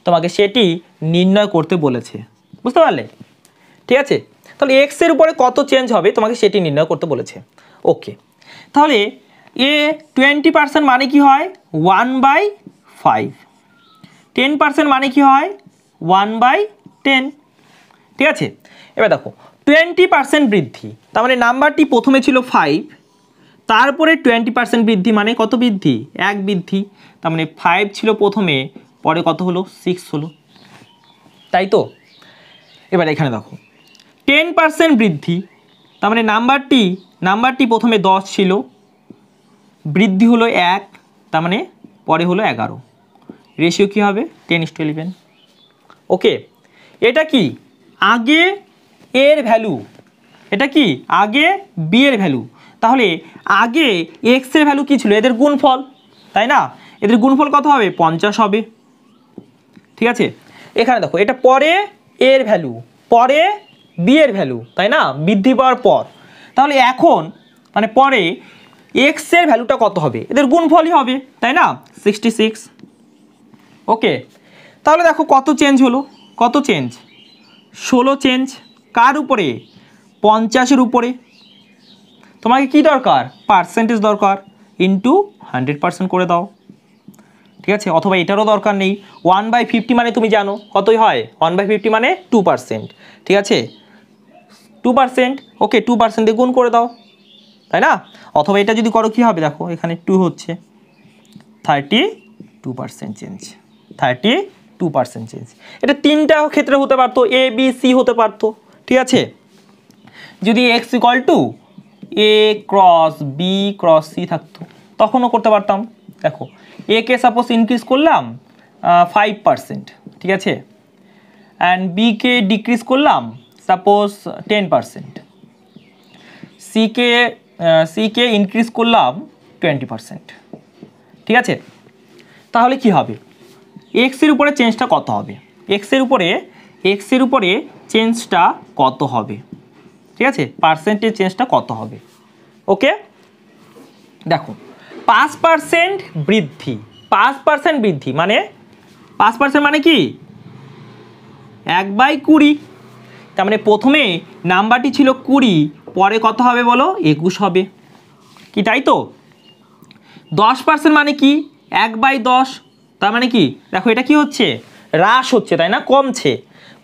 তোমাকে সেটি নির্ণয় করতে বলেছে। বুঝতে পারলে? ঠিক আছে, তাহলে এক্সের উপরে কত চেঞ্জ হবে তোমাকে সেটি নির্ণয় করতে বলেছে। ওকে, তাহলে 20% মানে কি হয়? 1/5 10% মানে কি হয় 1/10, ঠিক আছে। এবার দেখো 20% বৃদ্ধি, তার মানে নাম্বারটি প্রথমে ছিল 5, তারপরে 20% বৃদ্ধি মানে কত বৃদ্ধি, 1 বৃদ্ধি, তার মানে 5 ছিল প্রথমে, পরে কত হলো 6 হলো, তাই তো। এবার এখানে দেখো 10% বৃদ্ধি, তার মানে নাম্বারটি প্রথমে 10 ছিল, বৃদ্ধি হলো 1, তার মানে পরে হলো 11, রেশিও কী হবে 10:11। ওকে, এটা কি আগে এর ভ্যালু, এটা কি আগে বি এর ভ্যালু, তাহলে আগে এক্স এর ভ্যালু কী ছিল, এদের গুণফল, তাই না, এদের গুণফল কত হবে 50 হবে, ঠিক আছে। এখানে দেখো এটা পরে এর ভ্যালু, পরে বি এর ভ্যালু, তাই না, বৃদ্ধি পাওয়ার পর, তাহলে এখন মানে পরে এক্স এর ভ্যালুটা কত হবে, এদের গুণফলই হবে, তাই না, 66। ওকে, তাহলে দেখো কত চেঞ্জ হলো, কত চেঞ্জ 16 চেঞ্জ, কার উপরে 50-এর উপরে, তোমাকে কি দরকার পার্সেন্টেজ দরকার, ইন্টু 100% করে দাও, ঠিক আছে, অথবা এটারও দরকার নেই, 1/50 মানে তুমি জানো কতই হয়, 1/50 মানে 2%, ঠিক আছে 2%, ওকে 2% দিয়ে গুণ করে দাও, তাই না, অথবা এটা যদি করো কি হবে, দেখো এখানে 2 হচ্ছে 32% চেঞ্জ, 32% চেঞ্জ, এটা তিনটা ক্ষেত্রে হতে পারতো, এ বি সি হতে পারতো, ঠিক আছে। যদি x = a × b × c থাকতো তখনও করতে পারতাম, দেখো a কে সাপোজ ইনক্রিজ করলাম 5%, ঠিক আছে, অ্যান্ড b কে ডিক্রিজ করলাম সাপোজ 10%, c কে ইনক্রিজ করলাম 20%, ঠিক আছে। তাহলে কি হবে, x এর উপরে চেঞ্জটা কত হবে, x এর উপরে চেঞ্জটা কত হবে, ঠিক আছে, পার্সেন্টেজ চেঞ্জটা কত হবে। ওকে, দেখো 5% বৃদ্ধি, 5% বৃদ্ধি মানে 5% মানে কি 1/20, তার মানে প্রথমে নাম্বারটি ছিল 20, পরে কত হবে বলো 21 হবে, কি তাই তো। 10% মানে কি 1/10, তার মানে কি দেখো এটা কি হচ্ছে হ্রাস হচ্ছে, তাই না,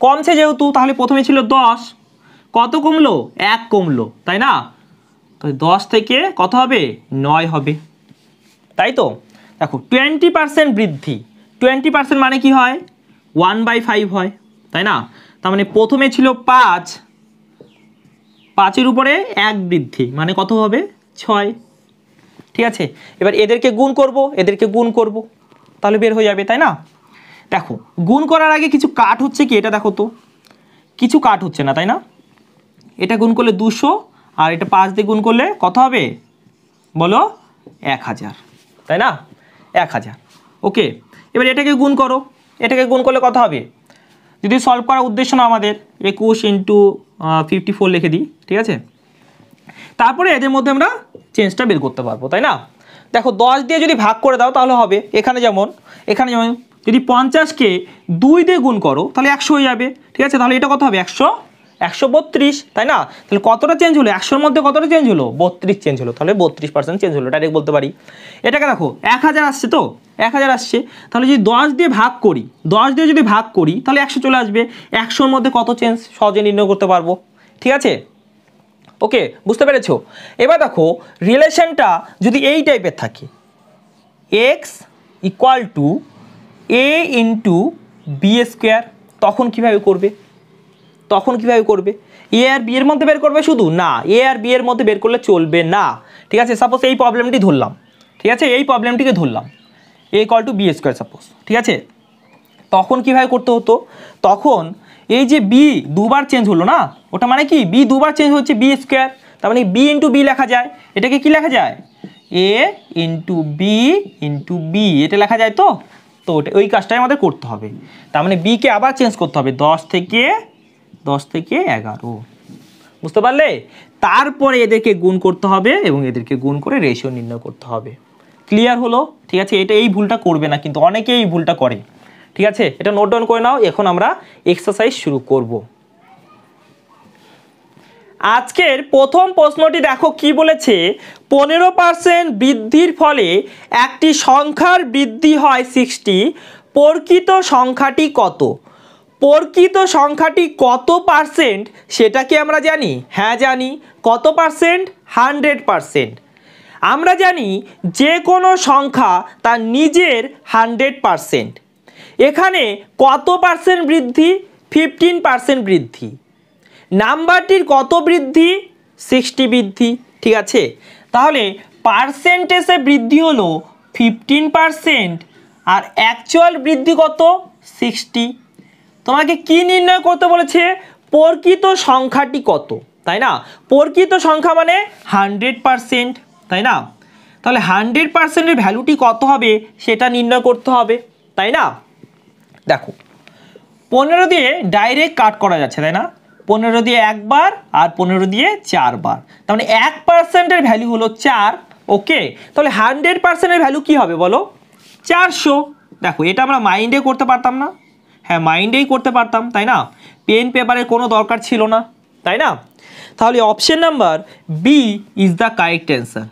কমছে যেহেতু, তাহলে প্রথমে ছিল 10, কত কমলো 1 কমলো, তাই না, তো 10 থেকে কত হবে 9 হবে, তাই তো। দেখো 20% বৃদ্ধি, 20% মানে কি হয় 1/5 হয়, তাই না, তার মানে প্রথমে ছিল 5, 5-এর উপরে 1 বৃদ্ধি মানে কত হবে 6, ঠিক আছে। এবার এদেরকে গুণ করব, তাহলে বের হয়ে যাবে, তাই না। দেখো গুণ করার আগে কিছু কাট হচ্ছে কি, এটা দেখো তো কিছু কাট হচ্ছে না, তাই না, এটা গুণ করলে 200, আর এটা 5 দিয়ে গুণ করলে কত হবে বলো 1000, তাই না, 1000। ওকে, এবার এটাকে গুণ করো, এটাকে গুণ করলে কত হবে, যদি সলভ করার উদ্দেশ্য না আমাদের 21 × 54 লিখে দিই, ঠিক আছে, তারপরে এদের মধ্যে আমরা চেঞ্জটা বের করতে পারবো, তাই না। দেখো 10 দিয়ে যদি ভাগ করে দাও তাহলে হবে, এখানে যেমন যদি 50-কে 2 দিয়ে গুণ করো তাহলে 100 হয়ে যাবে, ঠিক আছে, তাহলে এটা কত হবে 132, তাই না, তাহলে কতটা চেঞ্জ হলো, 100-এর মধ্যে কতটা চেঞ্জ হলো 32 চেঞ্জ হলো, তাহলে 32% চেঞ্জ হলো, ডাইরেক্ট বলতে পারি। এটাকে দেখো 1000 আসছে, তো 1000 আসছে, তাহলে যদি 10 দিয়ে ভাগ করি তাহলে 100 চলে আসবে, 100-এর মধ্যে কত চেঞ্জ সহজে নির্ণয় করতে পারবো, ঠিক আছে। ওকে, বুঝতে পেরেছো। এবার দেখো রিলেশনটা যদি এই টাইপের থাকে, x = a × b², তখন কিভাবে করবে, এ আর বি এর মধ্যে বের করবে শুধু, না এ আর বি এর মধ্যে বের করলে চলবে না, ঠিক আছে। সাপোজ এই প্রবলেমটি ধরলাম, ঠিক আছে, এই প্রবলেমটিকে ধরলাম a = b² সাপোজ, ঠিক আছে, তখন কিভাবে করতে হতো, তখন এই যে বি দুবার চেঞ্জ হলো না, ওটা মানে কি বি দুবার চেঞ্জ হচ্ছে b², তার মানে b × b লেখা যায়, এটাকে কি লেখা যায় a × b, এটা লেখা যায়, তো ওই কাজটাই আমাদের করতে হবে, তার মানে b কে আবার চেঞ্জ করতে হবে 10 থেকে 11, বুঝতে পারলে, তারপরে এদেরকে গুণ করতে হবে এবং এদেরকে গুণ করে রেশিও নির্ণয় করতে হবে, ক্লিয়ার হলো, ঠিক আছে। এই ভুলটা করবে না, কিন্তু অনেকেই এই ভুলটা করে, ঠিক আছে, এটা নোট ডাউন করে নাও। এখন আমরা এক্সারসাইজ শুরু করব। আজকের প্রথম প্রশ্নটি দেখো কি বলেছে, 15% বৃদ্ধির ফলে একটি সংখ্যার বৃদ্ধি হয় 60, প্রকৃত সংখ্যাটি কত? প্রকৃত সংখ্যাটি কত পার্সেন্ট সেটা কি আমরা জানি? হ্যাঁ জানি। কত পার্সেন্ট? 100%। আমরা জানি যে কোনো সংখ্যা তার নিজের 100%। এখানে কত পার্সেন্ট বৃদ্ধি? 15% বৃদ্ধি। নাম্বারটির কত বৃদ্ধি? 60 বৃদ্ধি। ঠিক আছে, তাহলে পার্সেন্টেজে বৃদ্ধি হলো 15% আর অ্যাকচুয়াল বৃদ্ধি কত? 60। তোমাকে কি নির্ণয় করতে বলেছে? প্রকৃত সংখ্যাটি কত, তাই না? প্রকৃত সংখ্যা মানে 100%, তাই না? তাহলে 100%-এর ভ্যালুটি কত হবে সেটা নির্ণয় করতে হবে, তাই না? দেখো 15 দিয়ে ডাইরেক্ট কাট করা যাচ্ছে, তাই না? 15 দিয়ে একবার আর 15 দিয়ে 4 বার, তার মানে 1%-এর ভ্যালু হলো 4। ওকে, তাহলে 100%-এর ভ্যালু কি হবে বলো? 400। দেখো এটা আমরা মাইন্ডে করতে পারতাম না? হ্যাঁ মাইন্ডেই করতে পারতাম, তাই না? পেন পেপারের কোনো দরকার ছিল না, তাই না? তাহলে option number B is the correct answer.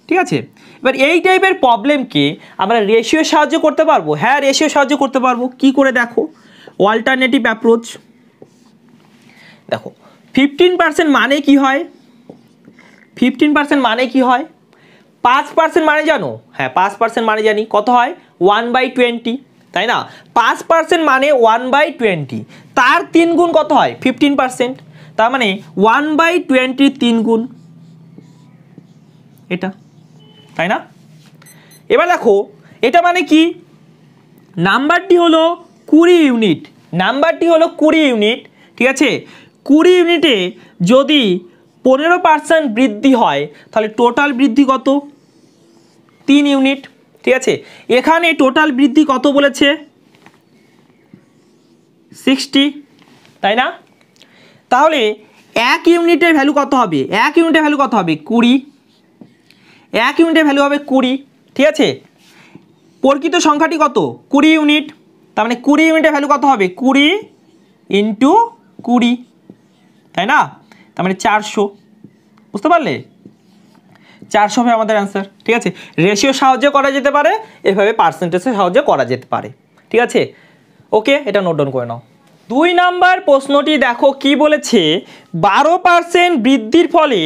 ঠিক আছে, এবার এই টাইপের প্রবলেমকে আমরা রেশিও সাহায্য করতে পারবো। হ্যাঁ রেশিও সাহায্য করতে পারবো। কি করে দেখো, অল্টারনেটিভ অ্যাপ্রোচ। দেখো 15% মানে কি হয়? 15% মানে কি হয়? 5% মানে জানো? হ্যাঁ 5% মানে জানি। কত হয়? 1/20, তাই না? 5% মানে 1/20, তার 3 গুণ কত হয়? 15%, তার মানে 1/20 3 গুণ এটা, তাই না? এবার দেখো এটা মানে কি? নাম্বারটি হলো 20 ইউনিট। নাম্বারটি হলো 20 ইউনিট। ঠিক আছে, 20 ইউনিটে যদি 15% বৃদ্ধি হয় তাহলে টোটাল বৃদ্ধি কত? 3 ইউনিট। ঠিক আছে, এখানে টোটাল বৃদ্ধি কত বলেছে? 60, তাই না? তাহলে 1 ইউনিটের ভ্যালু কত হবে? 1 ইউনিটের ভ্যালু কত হবে? 20। 1 ইউনিটের ভ্যালু হবে 20। ঠিক আছে, প্রকৃত সংখ্যাটি কত? 20 ইউনিট, তার মানে 20 ইউনিটের ভ্যালু কত হবে? 20 ইন্টু 20, তাই না? তার মানে 400। বুঝতে পারলে? 400 হবে আমাদের অ্যান্সার। ঠিক আছে, রেশিও সাহায্য করা যেতে পারে, এভাবে পার্সেন্টেজে সাহায্য করা যেতে পারে। ঠিক আছে, ওকে, এটা নোট ডাউন করে নাও। 2 নাম্বার প্রশ্নটি দেখো কি বলেছে? 12% বৃদ্ধির ফলে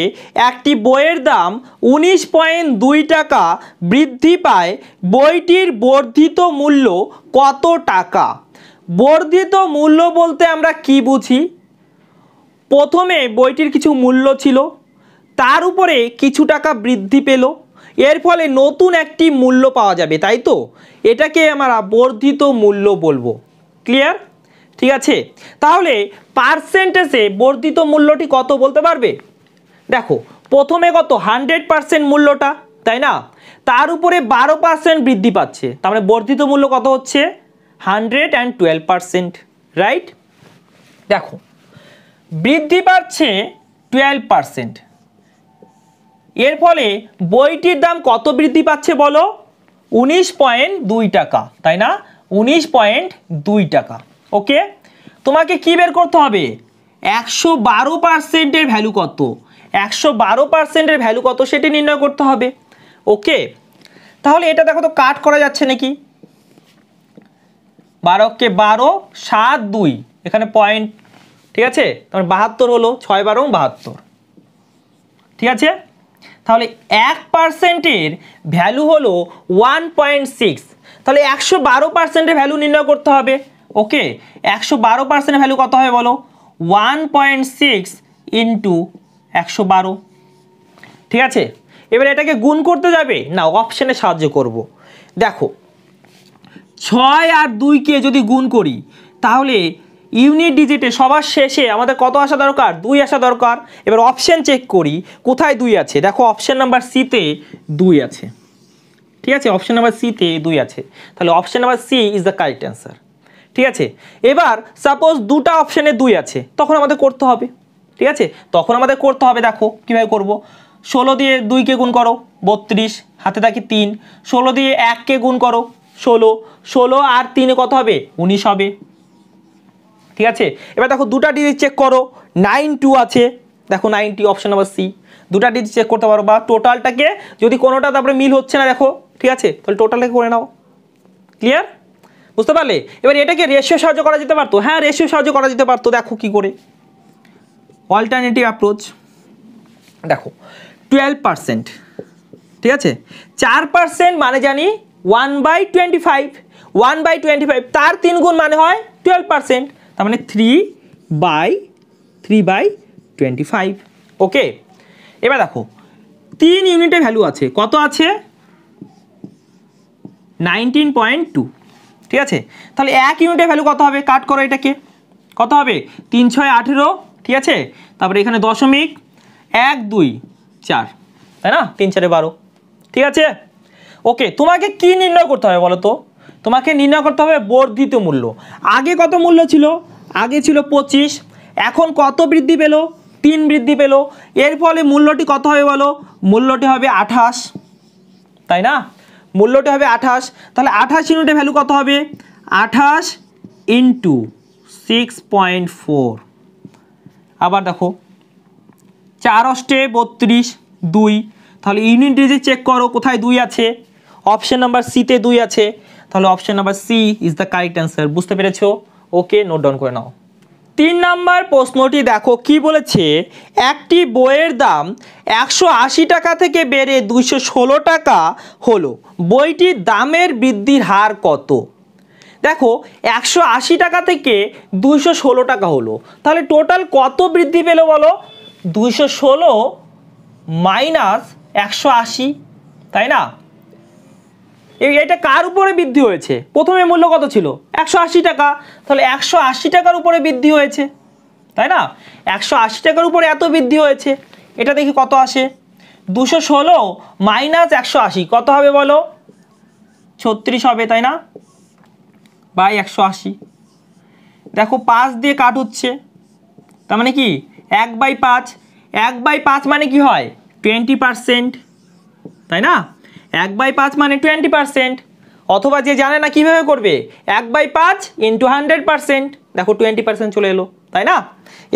একটি বইয়ের দাম 19.2 টাকা বৃদ্ধি পায়, বইটির বর্ধিত মূল্য কত টাকা? বর্ধিত মূল্য বলতে আমরা কি বুঝি? প্রথমে বইটির কিছু মূল্য ছিল, তার উপরে কিছু টাকা বৃদ্ধি পেল, এর ফলে নতুন একটি মূল্য পাওয়া যাবে, তাই তো? এটাকে আমরা বর্ধিত মূল্য বলবো। ক্লিয়ার? ঠিক আছে, তাহলে পার্সেন্টেজে বর্ধিত মূল্যটি কত বলতে পারবে? দেখো প্রথমে কত? 100% মূল্যটা, তাই না? তার উপরে 12% বৃদ্ধি পাচ্ছে, তার মানে বর্ধিত মূল্য কত হচ্ছে? 112%, রাইট? দেখো বৃদ্ধি পাচ্ছে 12%, এর ফলে বইটির দাম কত বৃদ্ধি পাচ্ছে বলো? 19.2 টাকা, তাই না? 19.2 টাকা। ওকে, তোমাকে কি বের করতে হবে? 112%-এর ভ্যালু কত? 112%-এর ভ্যালু কত সেটি নির্ণয় করতে হবে। ওকে, তাহলে এটা দেখো তো কাট করা যাচ্ছে নাকি? 12কে 12, 7, 2, এখানে পয়েন্ট। ঠিক আছে, তাহলে 72 হলো, 6 12 72। ঠিক আছে, তাহলে 1%-এর ভ্যালু হলো 1.6, তাহলে 112%-এর ভ্যালু নির্ণয় করতে হবে। ওকে, 112%-এর ভ্যালু কত হবে বলো? 1.6 ইন্টু 112। ঠিক আছে, এবার এটাকে গুণ করতে যাবে না, অপশানে সাহায্য করব। দেখো 6 আর 2কে যদি গুণ করি তাহলে ইউনিট ডিজিটে সবার শেষে আমাদের কত আসা দরকার? 2 আসা দরকার। এবার অপশন চেক করি কোথায় 2 আছে। দেখো অপশন নাম্বার সিতে 2 আছে। ঠিক আছে, অপশন নাম্বার সিতে 2 আছে, তাহলে option number C is the correct answer. ঠিক আছে, এবার সাপোজ দুটো অপশনে 2 আছে, তখন আমাদের করতে হবে। ঠিক আছে, তখন আমাদের করতে হবে, দেখো কীভাবে করব। 16 দিয়ে 2কে গুণ করো 32, হাতে থাকি 3। 16 দিয়ে 1কে গুণ করো 16, 16 আর 3-এ কত হবে? 19 হবে। ঠিক আছে, এবার দেখো দুটা ডিজিট চেক করো, 92 আছে, দেখো 90, অপশন নাম্বার সি। দুটা ডিজিট চেক করতে পারো, বা টোটালটাকে যদি কোনোটা তারপরে মিল হচ্ছে না দেখো, ঠিক আছে, তাহলে টোটালটাকে করে নাও। ক্লিয়ার? বুঝতে পারলে? এবার এটাকে রেশিও সাহায্য করা যেতে পারতো, হ্যাঁ রেশিও সাহায্য করা যেতে পারতো। দেখো কি করে, অল্টারনেটিভ অ্যাপ্রোচ। দেখো 12%, ঠিক আছে, 4% মানে জানি 1/25, 1/25 তার 3 গুণ মানে হয় 12%, তার মানে 3/25। ওকে, এবার দেখো 3 ইউনিটের ভ্যালু আছে, কত আছে 19.2, ঠিক আছে, তাহলে 1 ইউনিটের ভ্যালু কত হবে, কাট করো এটাকে, কত হবে 3 6 18, ঠিক আছে, তারপরে এখানে দশমিক 1 2 4, তাই না, 3 4 12, ঠিক আছে। ওকে, তোমাকে কি নির্ণয় করতে হবে বলো তো, তোমাকে নির্ণয় করতে হবে বর্ধিত মূল্য। আগে কত মূল্য ছিল, আগে ছিল 25, এখন কত বৃদ্ধি পেল, 3 বৃদ্ধি পেল, এর ফলে মূল্যটি কত হবে বলো, মূল্যটি হবে 28, তাই না, মূল্যটি হবে 28, তাহলে 28 ইউনিটের ভ্যালু কত হবে 28 ইন্টু 6.4। আবার দেখো 4 অষ্টে 32, 2, তাহলে ইউনিট ডিজিট চেক করো কোথায় 2 আছে, অপশন নাম্বার সিতে 2 আছে, তাহলে option number C is the correct answer. বুঝতে পেরেছো? ওকে, নোট ডাউন করে নাও। 3 নাম্বার প্রশ্নটি দেখো কি বলেছে, একটি বইয়ের দাম 180 টাকা থেকে বেড়ে 216 টাকা হলো, বইটির দামের বৃদ্ধির হার কত? দেখো 180 টাকা থেকে 216 টাকা হলো, তাহলে টোটাল কত বৃদ্ধি পেল বলো, 216 মাইনাস 180, তাই না, এটা কার উপরে বৃদ্ধি হয়েছে, প্রথমে মূল্য কত ছিল 180 টাকা, তাহলে 180 টাকার উপরে বৃদ্ধি হয়েছে, তাই না, 180 টাকার উপরে এত বৃদ্ধি হয়েছে, এটা দেখি কত আসে, 216 মাইনাস 180 কত হবে বলো, 36 হবে, তাই না, বাই 180। দেখো 5 দিয়ে কাট হচ্ছে, তার মানে কি 1/5, 1/5 মানে কি হয় 20%, তাই না, 1/5 মানে 20%, অথবা যে জানে না কিভাবে করবে 1/5 ইন্টু 100%, দেখো 20% চলে এলো, তাই না,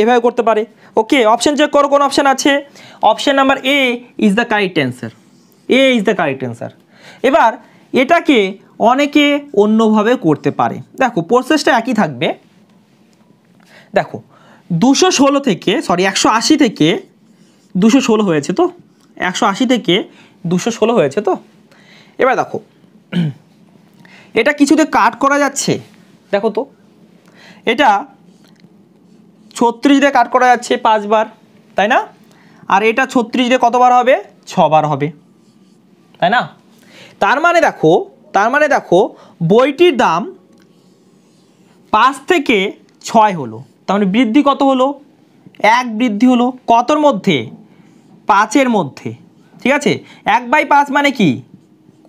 এভাবে করতে পারে। ওকে, অপশন চেক করো কোন অপশন আছে, option number A is the correct answer, A is the correct answer. এবার এটাকে অনেকে অন্যভাবে করতে পারে, দেখো প্রসেসটা একই থাকবে। দেখো 216 থেকে 180 থেকে 216 হয়েছে তো, 180 থেকে 216 হয়েছে তো, এবার দেখো এটা কিছুতে কাট করা যাচ্ছে, দেখো তো এটা 36 দিয়ে কাট করা যাচ্ছে 5 বার, তাই না, আর এটা 36 দিয়ে কতবার হবে 6 বার হবে, তাই না, তার মানে দেখো বইটির দাম 5 থেকে 6 হলো, তার মানে বৃদ্ধি কত হলো 1 বৃদ্ধি হলো, কতর মধ্যে 5-এর মধ্যে, ঠিক আছে, 1/5 মানে কি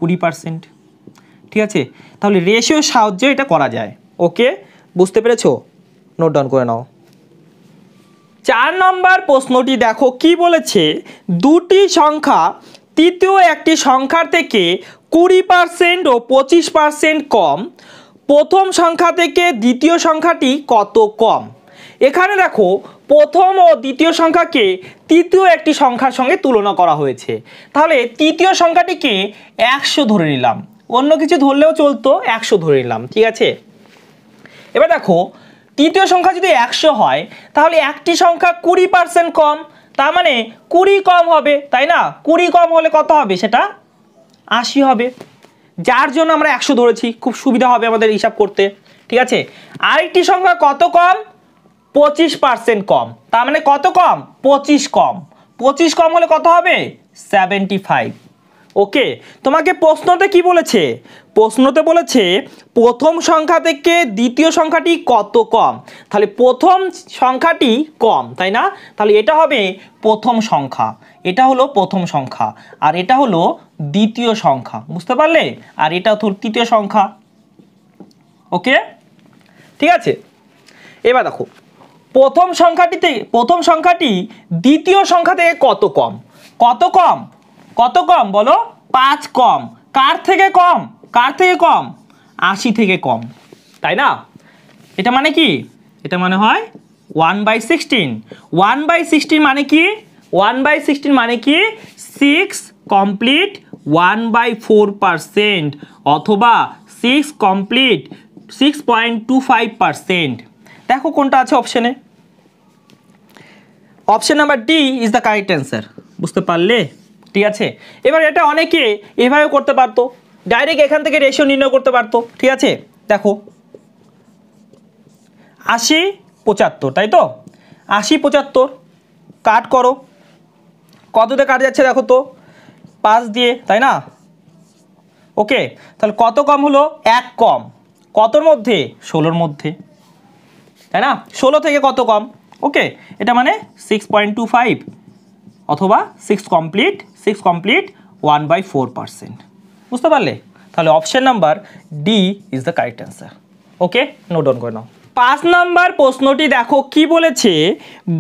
20%, ঠিক আছে, তাহলে রেশিওর সাহায্যে এটা করা যায়। ওকে, বুঝতে পেরেছো, নোট ডাউন করে নাও। 4 নম্বর প্রশ্নটি দেখো কি বলেছে, দুটি সংখ্যা তৃতীয় একটি সংখ্যার থেকে 20% ও 25% কম, প্রথম সংখ্যা থেকে দ্বিতীয় সংখ্যাটি কত কম? এখানে দেখো প্রথম ও দ্বিতীয় সংখ্যাকে তৃতীয় একটি সংখ্যার সঙ্গে তুলনা করা হয়েছে, তাহলে তৃতীয় সংখ্যাটিকে 100 ধরে নিলাম, অন্য কিছু ধরলেও চলতো, 100 ধরে নিলাম, ঠিক আছে। এবার দেখো তৃতীয় সংখ্যা যদি 100 হয়, তাহলে একটি সংখ্যা 20% কম, তার মানে 20 কম হবে, তাই না, 20 কম হলে কত হবে, সেটা 80 হবে, যার জন্য আমরা 100 ধরেছি, খুব সুবিধা হবে আমাদের হিসাব করতে, ঠিক আছে। আরেকটি সংখ্যা কত কম, 25% কম, তার মানে কত কম 25 কম, 25 কম হলে কত হবে 75। ওকে, তোমাকে প্রশ্নতে কি বলেছে, প্রশ্নতে বলেছে প্রথম সংখ্যা থেকে দ্বিতীয় সংখ্যাটি কত কম, তাহলে প্রথম সংখ্যাটি কম, তাই না, তাহলে এটা হবে প্রথম সংখ্যা, এটা হলো প্রথম সংখ্যা, আর এটা হলো দ্বিতীয় সংখ্যা, বুঝতে পারলে, আর এটা হলো তৃতীয় সংখ্যা। ওকে, ঠিক আছে। এবার দেখো প্রথম সংখ্যাটি দ্বিতীয় সংখ্যা থেকে কত কম, কত কম, কত কম বলো 5 কম, কার থেকে কম, কার থেকে কম 80 থেকে কম, তাই না, এটা মানে কি, এটা মানে হয় 1/16, 1/16 মানে কি, 1/16 মানে কি 6 কমপ্লিট 1/4%, অথবা 6 কমপ্লিট 6.25%। দেখো কোনটা আছে অপশানে, option number D is the correct answer. বুঝতে পারলে? ঠিক আছে, এবার এটা অনেকে এভাবে করতে পারতো, ডাইরেক্ট এখান থেকে রেশিও নির্ণয় করতে পারতো। ঠিক আছে, দেখো 80-75, তাই তো? 80-75 কাট করো, কততে কাট যাচ্ছে দেখো তো, 5 দিয়ে, তাই না? ওকে, তাহলে কত কম হলো? 1 কম, কতর মধ্যে? 16-র মধ্যে, তাই না? 16 থেকে কত কম? ওকে, এটা মানে 6.25 অথবা 6 কমপ্লিট 1/4%। বুঝতে পারলে? তাহলে option number D is the correct answer. Okay, note down করে নাও। 5 নম্বর প্রশ্নটি দেখো কি বলেছে,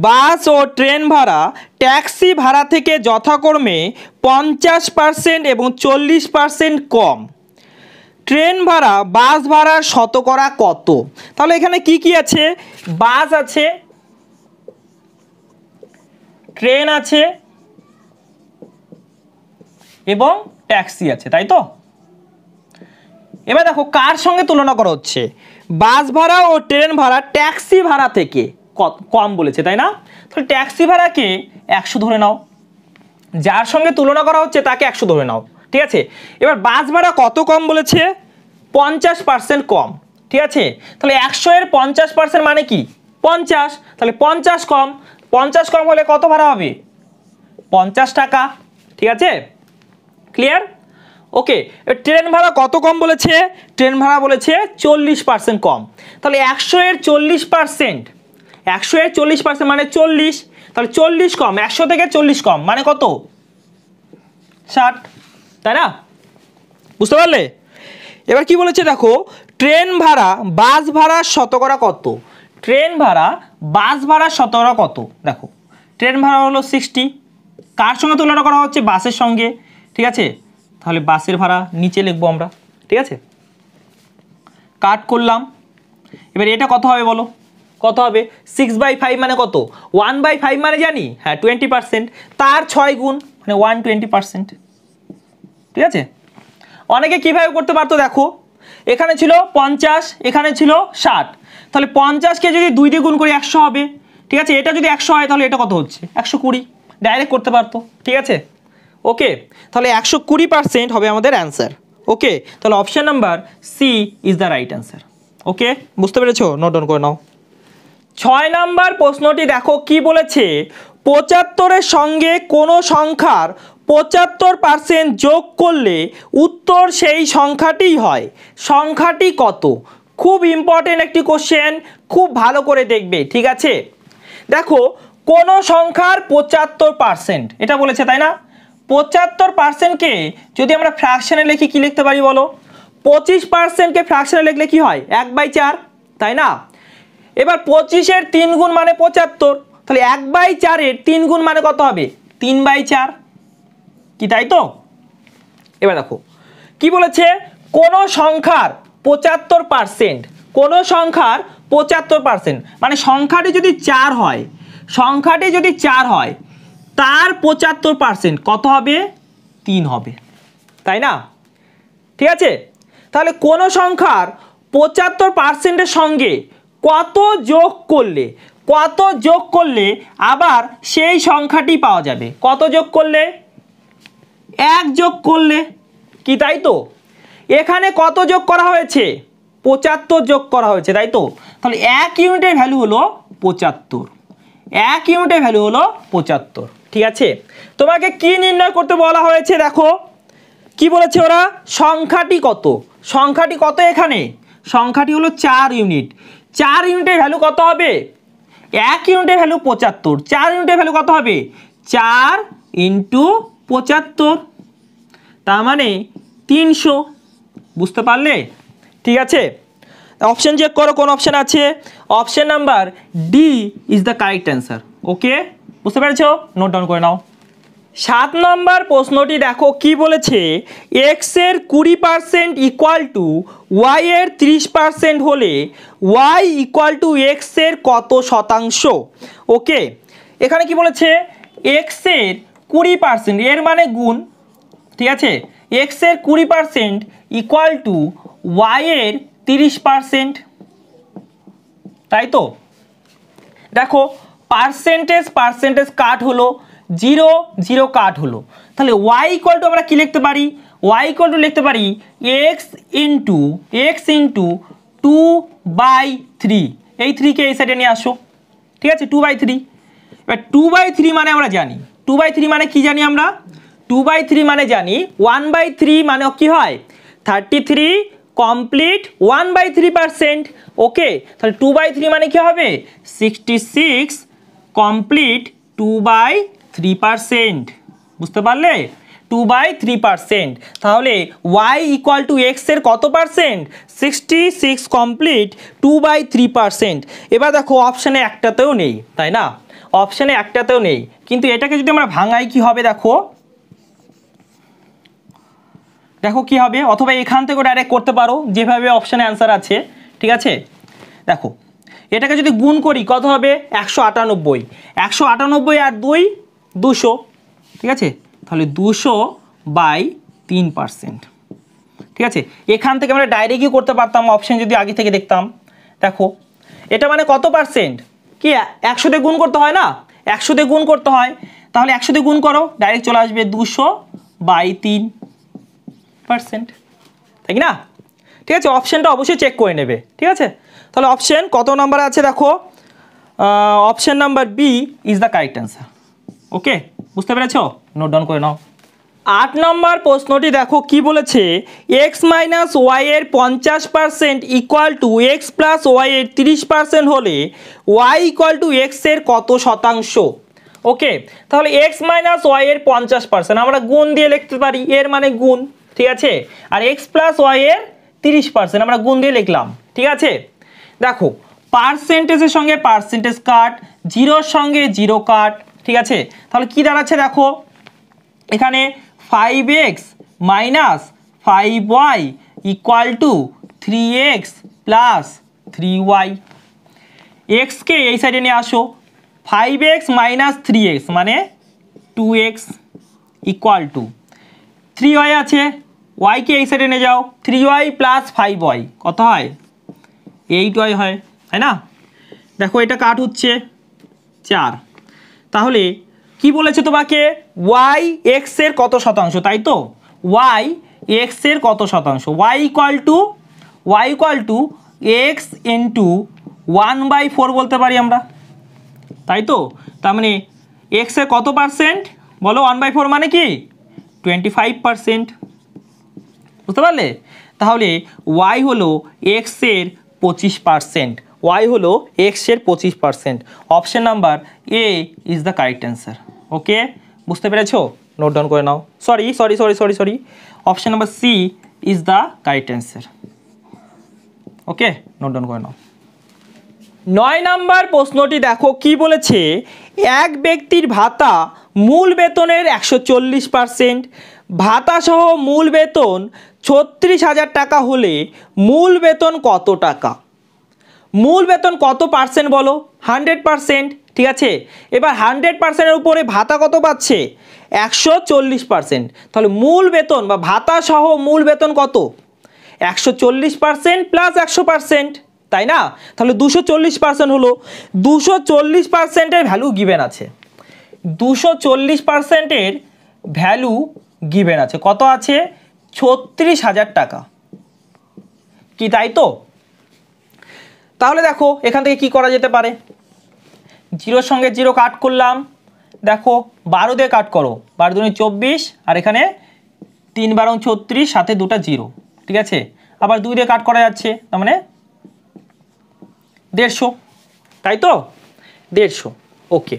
বাস ও ট্রেন ভাড়া ট্যাক্সি ভাড়া থেকে যথাক্রমে 50% এবং 40% কম। ট্রেন ভাড়া বাস ভাড়ার শতকরা কত? তাহলে এখানে কি কি আছে? বাস আছে, ট্রেন আছে এবং ট্যাক্সি আছে, তাই তো? এবার দেখো কার সঙ্গে তুলনা করা হচ্ছে, বাস ভাড়া ও ট্রেন ভাড়া ট্যাক্সি ভাড়া থেকে কম বলেছে, তাই না? তাহলে ট্যাক্সি ভাড়াকে 100 ধরে নাও, যার সঙ্গে তুলনা করা হচ্ছে তাকে 100 ধরে নাও। ঠিক আছে, এবার বাস ভাড়া কত কম বলেছে? 50% কম। ঠিক আছে, তাহলে 100 এর 50% মানে কি? 50, তাহলে 50 কম, 50 কম হলে কত ভাড়া হবে? 50 টাকা। ঠিক আছে, ক্লিয়ার? ওকে, ট্রেন ভাড়া কত কম বলেছে? ট্রেন ভাড়া বলেছে 40% কম। তাহলে 100 এর 40%, 100 এর 40% মানে 40, তাহলে 40 কম, 100 থেকে 40 কম মানে কত? 60, তাই না? বুঝতে পারলে? এবার কি বলেছে দেখো, ট্রেন ভাড়া বাস ভাড়ার শতকরা কত? ট্রেন ভাড়া বাস ভাড়ার শতকরা কত? দেখো ট্রেন ভাড়া হলো 60, কার সঙ্গে তুলনা করা হচ্ছে? বাসের সঙ্গে। ঠিক আছে, তাহলে বাসের ভাড়া নিচে লিখবো আমরা। ঠিক আছে, কাট করলাম। এবার এটা কত হবে বলো, কত হবে? 6/5 মানে কত? 1/5 মানে জানি, হ্যাঁ 20%, তার 6 গুণ মানে 120%। ঠিক আছে, অনেকে কীভাবে করতে পারতো দেখো, এখানে ছিল 50, এখানে ছিল 60, তাহলে 50কে যদি 2 দিয়ে গুণ করি 100 হবে। ঠিক আছে, এটা যদি 100 হয় তাহলে এটা কত হচ্ছে? 120, ডাইরেক্ট করতে পারতো। ঠিক আছে, ওকে, তাহলে 120% হবে আমাদের অ্যান্সার। ওকে, তাহলে option number C is the right answer. Okay, বুঝতে পেরেছো? নোট ডাউন করে নাও। 6 নম্বর প্রশ্নটি দেখো কি বলেছে, 75-এর সঙ্গে কোনো সংখ্যার 75% যোগ করলে উত্তর সেই সংখ্যাটিই হয়, সংখ্যাটি কত? খুব ইম্পর্টেন্ট একটি কোশ্চেন, খুব ভালো করে দেখবে। ঠিক আছে, দেখো কোনো সংখ্যার 75% এটা বলেছে, তাই না? 75%কে যদি আমরা ফ্র্যাকশনে লিখি কি লিখতে পারি বলো? 25%কে ফ্র্যাকশনে লিখলে কি হয়? 1/4, তাই না? এবার 25-এর 3 গুণ মানে 75, তাহলে 1/4-এর 3 গুণ মানে কত হবে? 3/4, কি তাই তো? এবার দেখো কি বলেছে, কোন সংখ্যার 75%, কোন সংখ্যার 75% মানে সংখ্যাটি যদি 4 হয়, সংখ্যাটি যদি 4 হয় তার 75% কত হবে? 3 হবে, তাই না? ঠিক আছে, তাহলে কোন সংখ্যার 75%-এর সঙ্গে কত যোগ করলে, কত যোগ করলে আবার সেই সংখ্যাটি পাওয়া যাবে? কত যোগ করলে? 1 যোগ করলে, কি তাই তো? এখানে কত যোগ করা হয়েছে? 75 যোগ করা হয়েছে, তাই তো? তাহলে 1 ইউনিটের ভ্যালু হলো 75, 1 ইউনিটের ভ্যালু হলো 75। ঠিক আছে, তোমাকে কি নির্ণয় করতে বলা হয়েছে? দেখো কি বলেছে ওরা, সংখ্যাটি কত? সংখ্যাটি কত? এখানে সংখ্যাটি হলো 4 ইউনিট, 4 ইউনিটের ভ্যালু কত হবে? 1 ইউনিটের ভ্যালু 75, 4 ইউনিটের ভ্যালু কত হবে? 4 × 75, তার মানে 300। বুঝতে পারলে? ঠিক আছে, অপশন চেক করো কোন অপশন আছে। Option number D is the correct answer. Okay, বুঝতে পেরেছো? নোট ডাউন করে নাও। 7 নম্বর প্রশ্নটি দেখো কি বলেছে, এক্স এর 20% ইকুয়াল টু ওয়াই এর 30% হলে ওয়াই ইকুয়াল টু এক্স এর কত শতাংশ? ওকে, এখানে কি বলেছে, এক্স এর 20%, এর মানে গুণ। ঠিক আছে, এক্স এর 20% ইকুয়াল টু ওয়াই এর 30%, তাই তো? দেখো পার্সেন্টেজ কাট হলো, 0 0 কাট হলো, তাহলে y ইকুয়াল টু আমরা কি লিখতে পারি? y ইকুয়াল টু লিখতে পারি x ইন্টু 2/3, এই 3কে এই সাইডে নিয়ে আসো, ঠিক আছে? 2/3, এবার 2/3 মানে আমরা জানি, 2/3 মানে কি জানি আমরা? 2/3 মানে জানি 1/3 মানে কি হয়? 33 কমপ্লিট 1/3%, ওকে? তাহলে 2/3 মানে কি হবে? 66 কমপ্লিট 2/3%, বুঝতে পারলে? 2/3%, তাহলে y ইকুয়াল টু x এর কত পার্সেন্ট? 66 কমপ্লিট 2/3%। এবার দেখো অপশানে একটাতেও নেই, তাই না? অপশানে একটাতেও নেই, কিন্তু এটাকে যদি আমরা ভাঙাই কি হবে? দেখো দেখো কি হবে, অথবা এখান থেকে ডাইরেক্ট করতে পারো যেভাবে অপশানে অ্যান্সার আছে, ঠিক আছে? দেখো এটাকে যদি গুণ করি কত হবে? 198, 198 আর 2 200, ঠিক আছে? তাহলে 200/3%, ঠিক আছে? এখান থেকে আমরা ডাইরেক্টই করতে পারতাম অপশন যদি আগে থেকে দেখতাম। দেখো এটা মানে কত পার্সেন্ট? কি 100 দিয়ে গুণ করতে হয় না? 100 দিয়ে গুণ করতে হয়, তাহলে 100 দিয়ে গুণ করো, ডাইরেক্ট চলে আসবে 200/3%, তাই না? ঠিক আছে, অপশানটা অবশ্যই চেক করে নেবে, ঠিক আছে? তাহলে অপশান কত নাম্বার আছে দেখো, option number B is the correct answer, okay? বুঝতে পেরেছ? নোট ডাউন করে নাও। 8 নম্বর প্রশ্নটি দেখো কি বলেছে, x মাইনাস ওয়াই এর 50% equal to X plus Y এর 30% হলে y ইকুয়াল টু এক্স এর কত শতাংশ? ওকে, তাহলে x মাইনাস ওয়াই এর 50% আমরা গুণ দিয়ে লিখতে পারি, এর মানে গুণ, ঠিক আছে? আর এক্স প্লাস ওয়াই এর 30% আমরা গুণ দিয়ে লিখলাম, ঠিক আছে? দেখো পার্সেন্টেজের সঙ্গে পার্সেন্টেজ কাট, জিরোর সঙ্গে জিরো কাট, ঠিক আছে? তাহলে কি দাঁড়াচ্ছে দেখো, এখানে 5x minus 5y equal to 3x plus 3y, এক্সকে এই সাইডে নিয়ে আসো, 5x মাইনাস 3x মানে 2x ইকুয়াল টু 3y আছে, yকে এই সাইডে নিয়ে যাও, 3y প্লাস 5y কত হয়? 8y হয়, তাই না? দেখো এটা কাট হচ্ছে 4, তাহলে কি বলেছে তোমাকে? y x এর কত শতাংশ, তাই তো? y x এর কত শতাংশ? y equal to x into 1/4 বলতে পারি আমরা, তাই তো? তার মানে x এর কত পার্সেন্ট বলো? 1/4 মানে কি 25%, বুঝতে পারলে? তাহলে y হলো x এর 25%, y হলো x এর 25%, option number A is the correct answer, okay? বুঝতে পেরেছো? নোট ডাউন করে নাও। Sorry, option number C is the correct answer, okay? Note down করে নাও। 9 নম্বর প্রশ্নটি দেখো কি বলেছে, এক ব্যক্তির ভাতা মূল বেতনের 140%, ভাতা সহ মূল বেতন 36,000 টাকা হলে মূল বেতন কত টাকা? মূল বেতন কত পার্সেন্ট বলো? 100%, ঠিক আছে? এবার 100%-এর উপরে ভাতা কত পাচ্ছে? 140%, তাহলে মূল বেতন বা ভাতা সহ মূল বেতন কত? 140% প্লাস 100%, তাই না? তাহলে 240% হলো, 240%-এর ভ্যালু গিভেন আছে, 240%-এর ভ্যালু গিভেন আছে, কত আছে? 36,000 টাকা, কি তাই তো? তাহলে দেখো এখান থেকে কি করা যেতে পারে, জিরোর সঙ্গে জিরো কাট করলাম, দেখো 12 দিয়ে কাট করো, 12 দুগুণে 24, আর এখানে 3 12 36, সাথে দুটা জিরো, ঠিক আছে? আবার 2 দিয়ে কাট করা যাচ্ছে, তার মানে 150, তাই তো? 150, ওকে।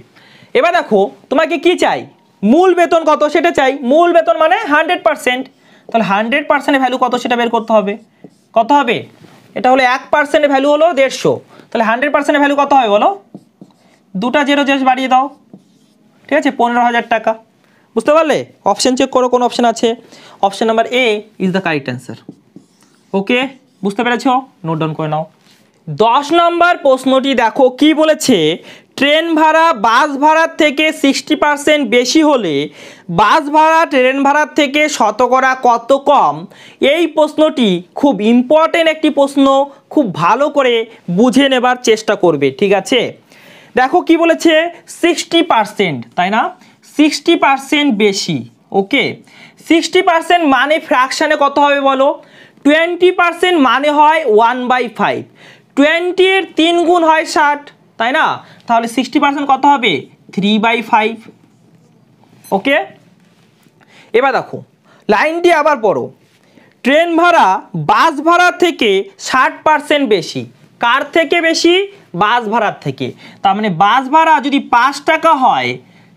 এবার দেখো তোমাকে কি চাই? মূল বেতন কত সেটা চাই, মূল বেতন মানে 100%, তাহলে 100%-এর ভ্যালু কত সেটা বের করতে হবে, কত হবে? এটা হলো 1%-এর ভ্যালু হলো 150, তাহলে 100%-এর ভ্যালু কত হবে বলো? দুটা জিরো জাস্ট বাড়িয়ে দাও, ঠিক আছে? 15,000 টাকা, বুঝতে পারলে? অপশন চেক করো কোন অপশন আছে, option number A is the correct answer, okay? বুঝতে পেরেছো? নোট ডাউন করে নাও। 10 নম্বর প্রশ্নটি দেখো কি বলেছে, ট্রেন ভাড়া বাস ভাড়ার থেকে 60% বেশি হলে বাস ভাড়া ট্রেন ভাড়ার থেকে শতকরা কত কম? এই প্রশ্নটি খুব ইম্পর্টেন্ট একটি প্রশ্ন, খুব ভালো করে বুঝে নেবার চেষ্টা করবে, ঠিক আছে? দেখো কি বলেছে, 60%, তাই না? 60% বেশি, ওকে। 60% মানে ফ্র্যাকশানে কত হবে বলো? 20% মানে হয় 1/5, 20-এর 3 গুণ হয় 60, তাই না? তাহলে 60% কত হবে? 3/5, ওকে। এবার দেখো লাইনটি আবার পড়ো, ট্রেন ভাড়া বাস ভাড়া থেকে 60% বেশি। কার থেকে বেশি? বাস ভাড়ার থেকে। তার মানে বাস ভাড়া যদি 5 টাকা হয়,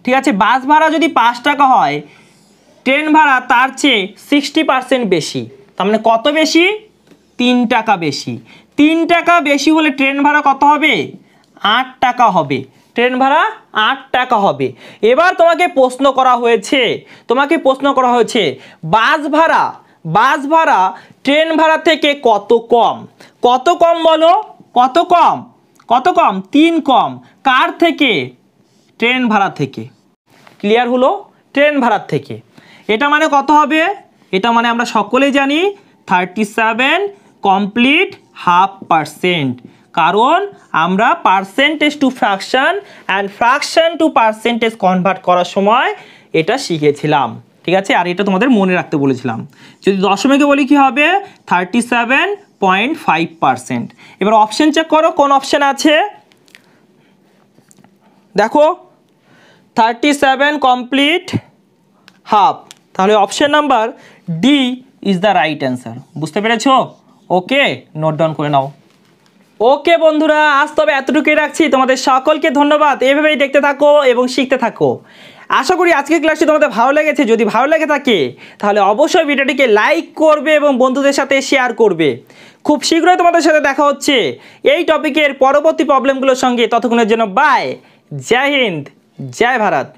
ঠিক আছে, বাস ভাড়া যদি 5 টাকা হয়, ট্রেন ভাড়া তার চেয়ে 60% বেশি। তার মানে কত বেশি? 3 টাকা বেশি। 3 টাকা বেশি হলে ট্রেন ভাড়া কত হবে? 8 টাকা হবে। ট্রেন ভাড়া 8 টাকা হবে। এবার তোমাকে প্রশ্ন করা হয়েছে বাস ভাড়া ট্রেন ভাড়া থেকে কত কম? কত কম বলো? কত কম? 3 কম। কার থেকে? ট্রেন ভাড়া থেকে। ক্লিয়ার হলো? ট্রেন ভাড়ার থেকে। এটা মানে কত হবে? এটা মানে আমরা সকলেই জানি 37 কমপ্লিট হাফ পার্সেন্ট। কারণ আমরা percentage to fraction and fraction to percentage convert করার সময় এটা শিখেছিলাম, ঠিক আছে? আর এটা তোমাদের মনে রাখতে বলেছিলাম। যদি দশমিকে বলি কি হবে? 37.5%। এবার অপশন চেক করো, কোন অপশন আছে? দেখো 37 কমপ্লিট হাফ, তাহলে option number D is the right answer. বুঝতে পেরেছো? ওকে, নোট ডাউন করে নাও। ওকে বন্ধুরা, আজ তবে এতটুকুই রাখছি। তোমাদের সকলকে ধন্যবাদ। এভাবেই দেখতে থাকো এবং শিখতে থাকো। আশা করি আজকের ক্লাসটি তোমাদের ভালো লেগেছে। যদি ভালো লেগে থাকে তাহলে অবশ্যই ভিডিওটিকে লাইক করবে এবং বন্ধুদের সাথে শেয়ার করবে। খুব শীঘ্রই তোমাদের সাথে দেখা হচ্ছে এই টপিকের পরবর্তী প্রবলেমগুলোর সঙ্গে। ততক্ষণের জন্য বাই। জয় হিন্দ, জয় ভারত।